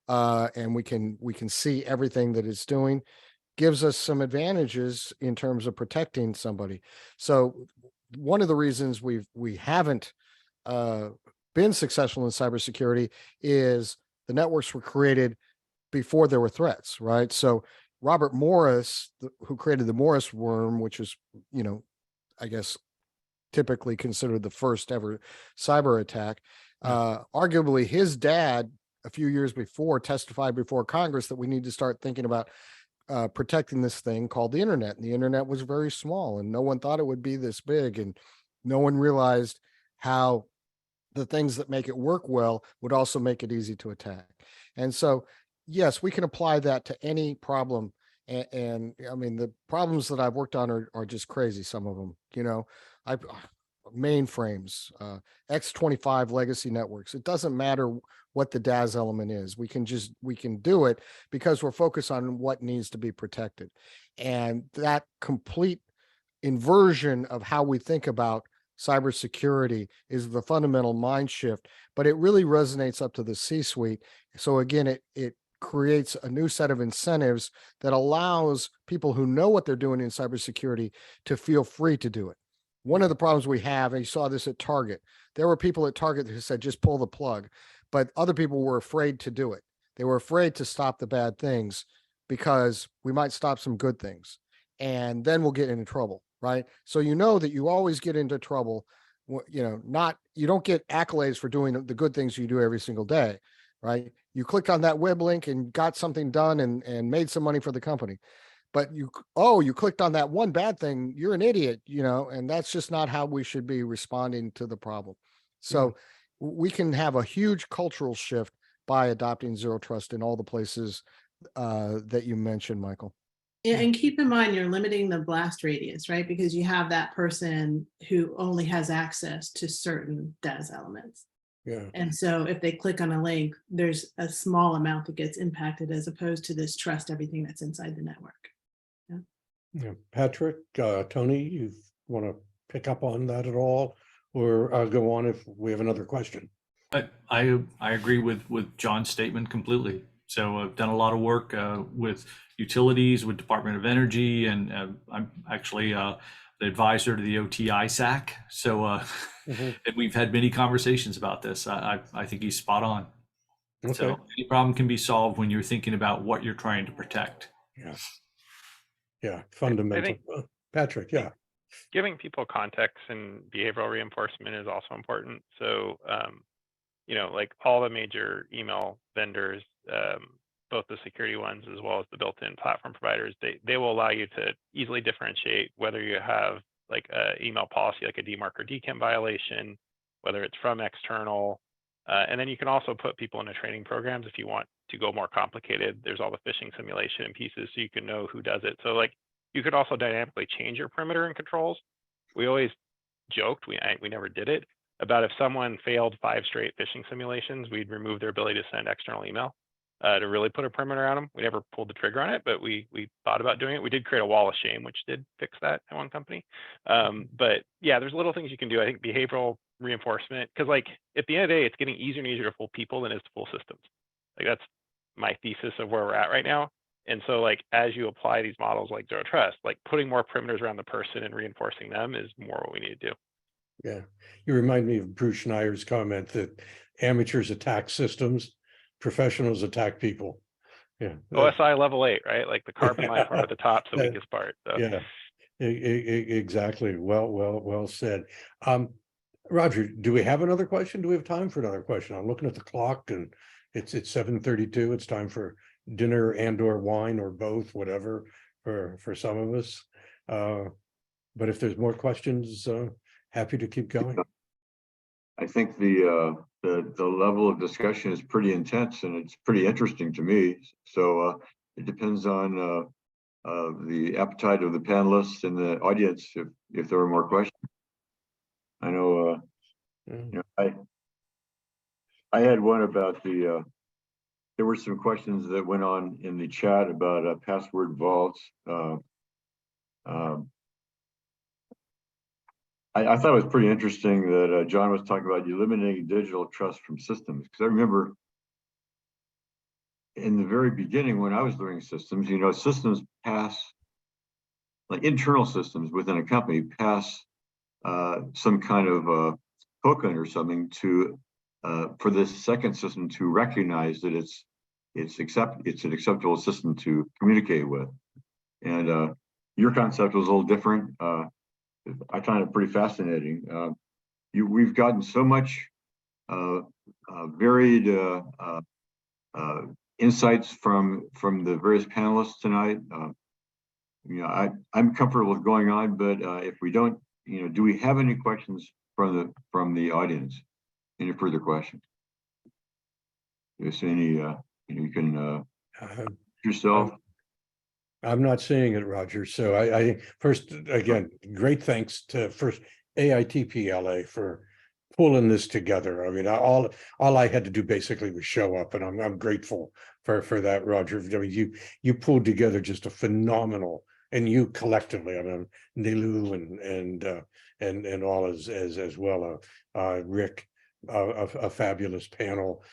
and we can see everything that it's doing, gives us some advantages in terms of protecting somebody. So one of the reasons we haven't been successful in cybersecurity is the networks were created before there were threats, right? So Robert Morris, who created the Morris worm, which is, I guess typically considered the first ever cyber attack, arguably his dad a few years before testified before Congress that we need to start thinking about protecting this thing called the internet. And the internet was very small and no one thought it would be this big, and no one realized how the things that make it work well would also make it easy to attack. And so, yes, we can apply that to any problem. And I mean, the problems that I've worked on are just crazy. Some of them, mainframes, X25 legacy networks. It doesn't matter what the DAS element is. We can do it because we're focused on what needs to be protected. And that complete inversion of how we think about cybersecurity is the fundamental mind shift, but it really resonates up to the C-suite. So again, it creates a new set of incentives that allows people who know what they're doing in cybersecurity to feel free to do it. One of the problems we have, and you saw this at Target, there were people at Target who said, just pull the plug, but other people were afraid to do it. They were afraid to stop the bad things because we might stop some good things and then we'll get into trouble, right? So that you always get into trouble, you don't get accolades for doing the good things you do every single day, right? You clicked on that web link and got something done and made some money for the company. But you clicked on that one bad thing, you're an idiot, and that's just not how we should be responding to the problem. So we can have a huge cultural shift by adopting zero trust in all the places that you mentioned, Michael. Yeah, and keep in mind you're limiting the blast radius, right? Because you have that person who only has access to certain DAS elements. Yeah. And so if they click on a link, there's a small amount that gets impacted as opposed to this trust everything that's inside the network. Yeah. Patrick, Tony, you want to pick up on that at all, or go on if we have another question? I agree with John's statement completely. So I've done a lot of work with utilities, with Department of Energy, and I'm actually the advisor to the OTI SAC. So and we've had many conversations about this. I think he's spot on. Okay. So any problem can be solved when you're thinking about what you're trying to protect. Yeah, fundamental. Patrick, yeah. Giving people context and behavioral reinforcement is also important. So, like all the major email vendors, both the security ones as well as the built-in platform providers, they will allow you to easily differentiate whether you have like a email policy, like a DMARC or DKIM violation, whether it's from external. And then you can also put people into training programs if you want to go more complicated. There's all the phishing simulation and pieces so you can know who does it. So like you could also dynamically change your perimeter and controls. We always joked, we never did it, about if someone failed 5 straight phishing simulations, we'd remove their ability to send external email to really put a perimeter on them. We never pulled the trigger on it, but we thought about doing it. We did create a wall of shame, which did fix that at one company. But yeah, there's little things you can do. I think behavioral reinforcement, because like at the end of the day, it's getting easier and easier to fool people than it is to fool systems. Like that's my thesis of where we're at right now. And so like as you apply these models like zero trust, like putting more perimeters around the person and reinforcing them is more what we need to do. Yeah, you remind me of Bruce Schneier's comment that amateurs attack systems, professionals attack people. Yeah. OSI level 8, right? Like the carbon line part at the top, the weakest part. So. Yeah, exactly. Well said. Roger, do we have another question? Do we have time for another question? I'm looking at the clock and it's 7:32. It's time for dinner and/or wine or both, whatever, for some of us. But if there's more questions, happy to keep going. I think the level of discussion is pretty intense and it's pretty interesting to me. So it depends on the appetite of the panelists and the audience if there are more questions. I know, I had one about there were some questions that went on in the chat about password vaults. I thought it was pretty interesting that John was talking about eliminating digital trust from systems, because I remember in the very beginning, when I was learning systems, systems pass, like internal systems within a company pass some kind of token or something to for this second system to recognize that it's an acceptable system to communicate with. And your concept was a little different. I find it pretty fascinating. We've gotten so much varied insights from the various panelists tonight. I'm comfortable with going on, but if we don't, do we have any questions from the audience? Any further questions? If there's any, you can yourself. I'm not seeing it, Roger. So I first, again, great thanks to first AITP LA for pulling this together. I mean, all I had to do basically was show up, and I'm grateful for that, Roger. I mean, you pulled together just a phenomenal, and you collectively, I mean, Nilu and all as well, Rick, a fabulous panel.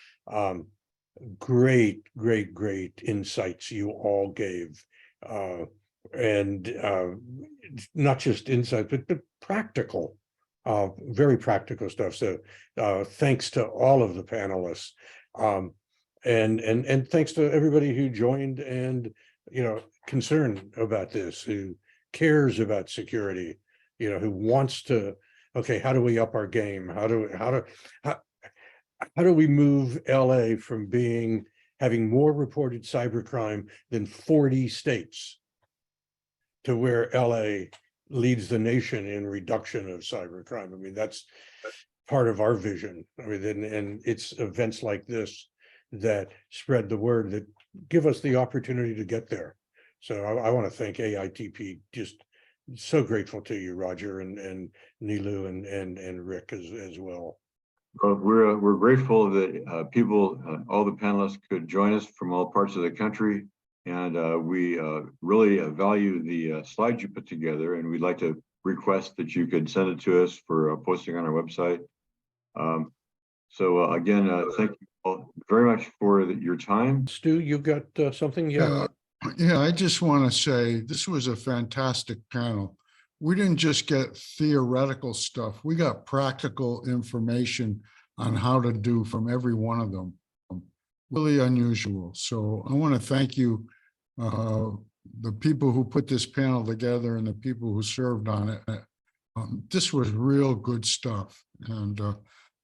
Great insights you all gave. And not just insight, but practical, very practical stuff. So thanks to all of the panelists, and thanks to everybody who joined and concerned about this, who cares about security, who wants to. Okay, how do we up our game? How do we move LA from having more reported cybercrime than 40 states to where LA leads the nation in reduction of cybercrime? I mean, that's part of our vision. I mean, and it's events like this that spread the word, that give us the opportunity to get there. So I want to thank AITP. Just so grateful to you, Roger, and Nilu and Rick as well. Well, we're grateful that people, all the panelists, could join us from all parts of the country, and we really value the slides you put together, and we'd like to request that you could send it to us for posting on our website. So again, thank you all very much for your time. Stu, you got something? Yeah, I just want to say this was a fantastic panel. We didn't just get theoretical stuff. We got practical information on how to do from every one of them. Really unusual. So I want to thank you, the people who put this panel together and the people who served on it. This was real good stuff. And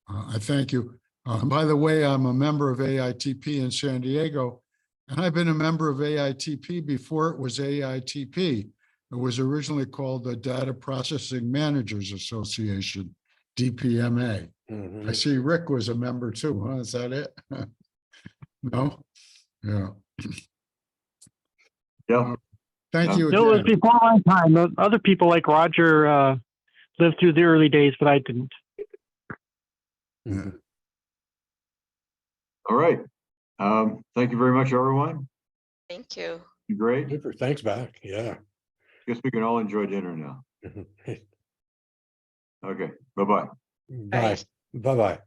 I thank you. By the way, I'm a member of AITP in San Diego, and I've been a member of AITP before it was AITP. It was originally called the Data Processing Managers Association, DPMA. I see Rick was a member too, huh? Is that it? No? Yeah. Yeah. Thank you No, it was again. before my time. Other people like Roger lived through the early days, but I didn't. Yeah. All right. Thank you very much, everyone. Thank you. Great. Super. Thanks back. Yeah. Guess we can all enjoy dinner now. Okay. Bye-bye. Bye. Bye-bye.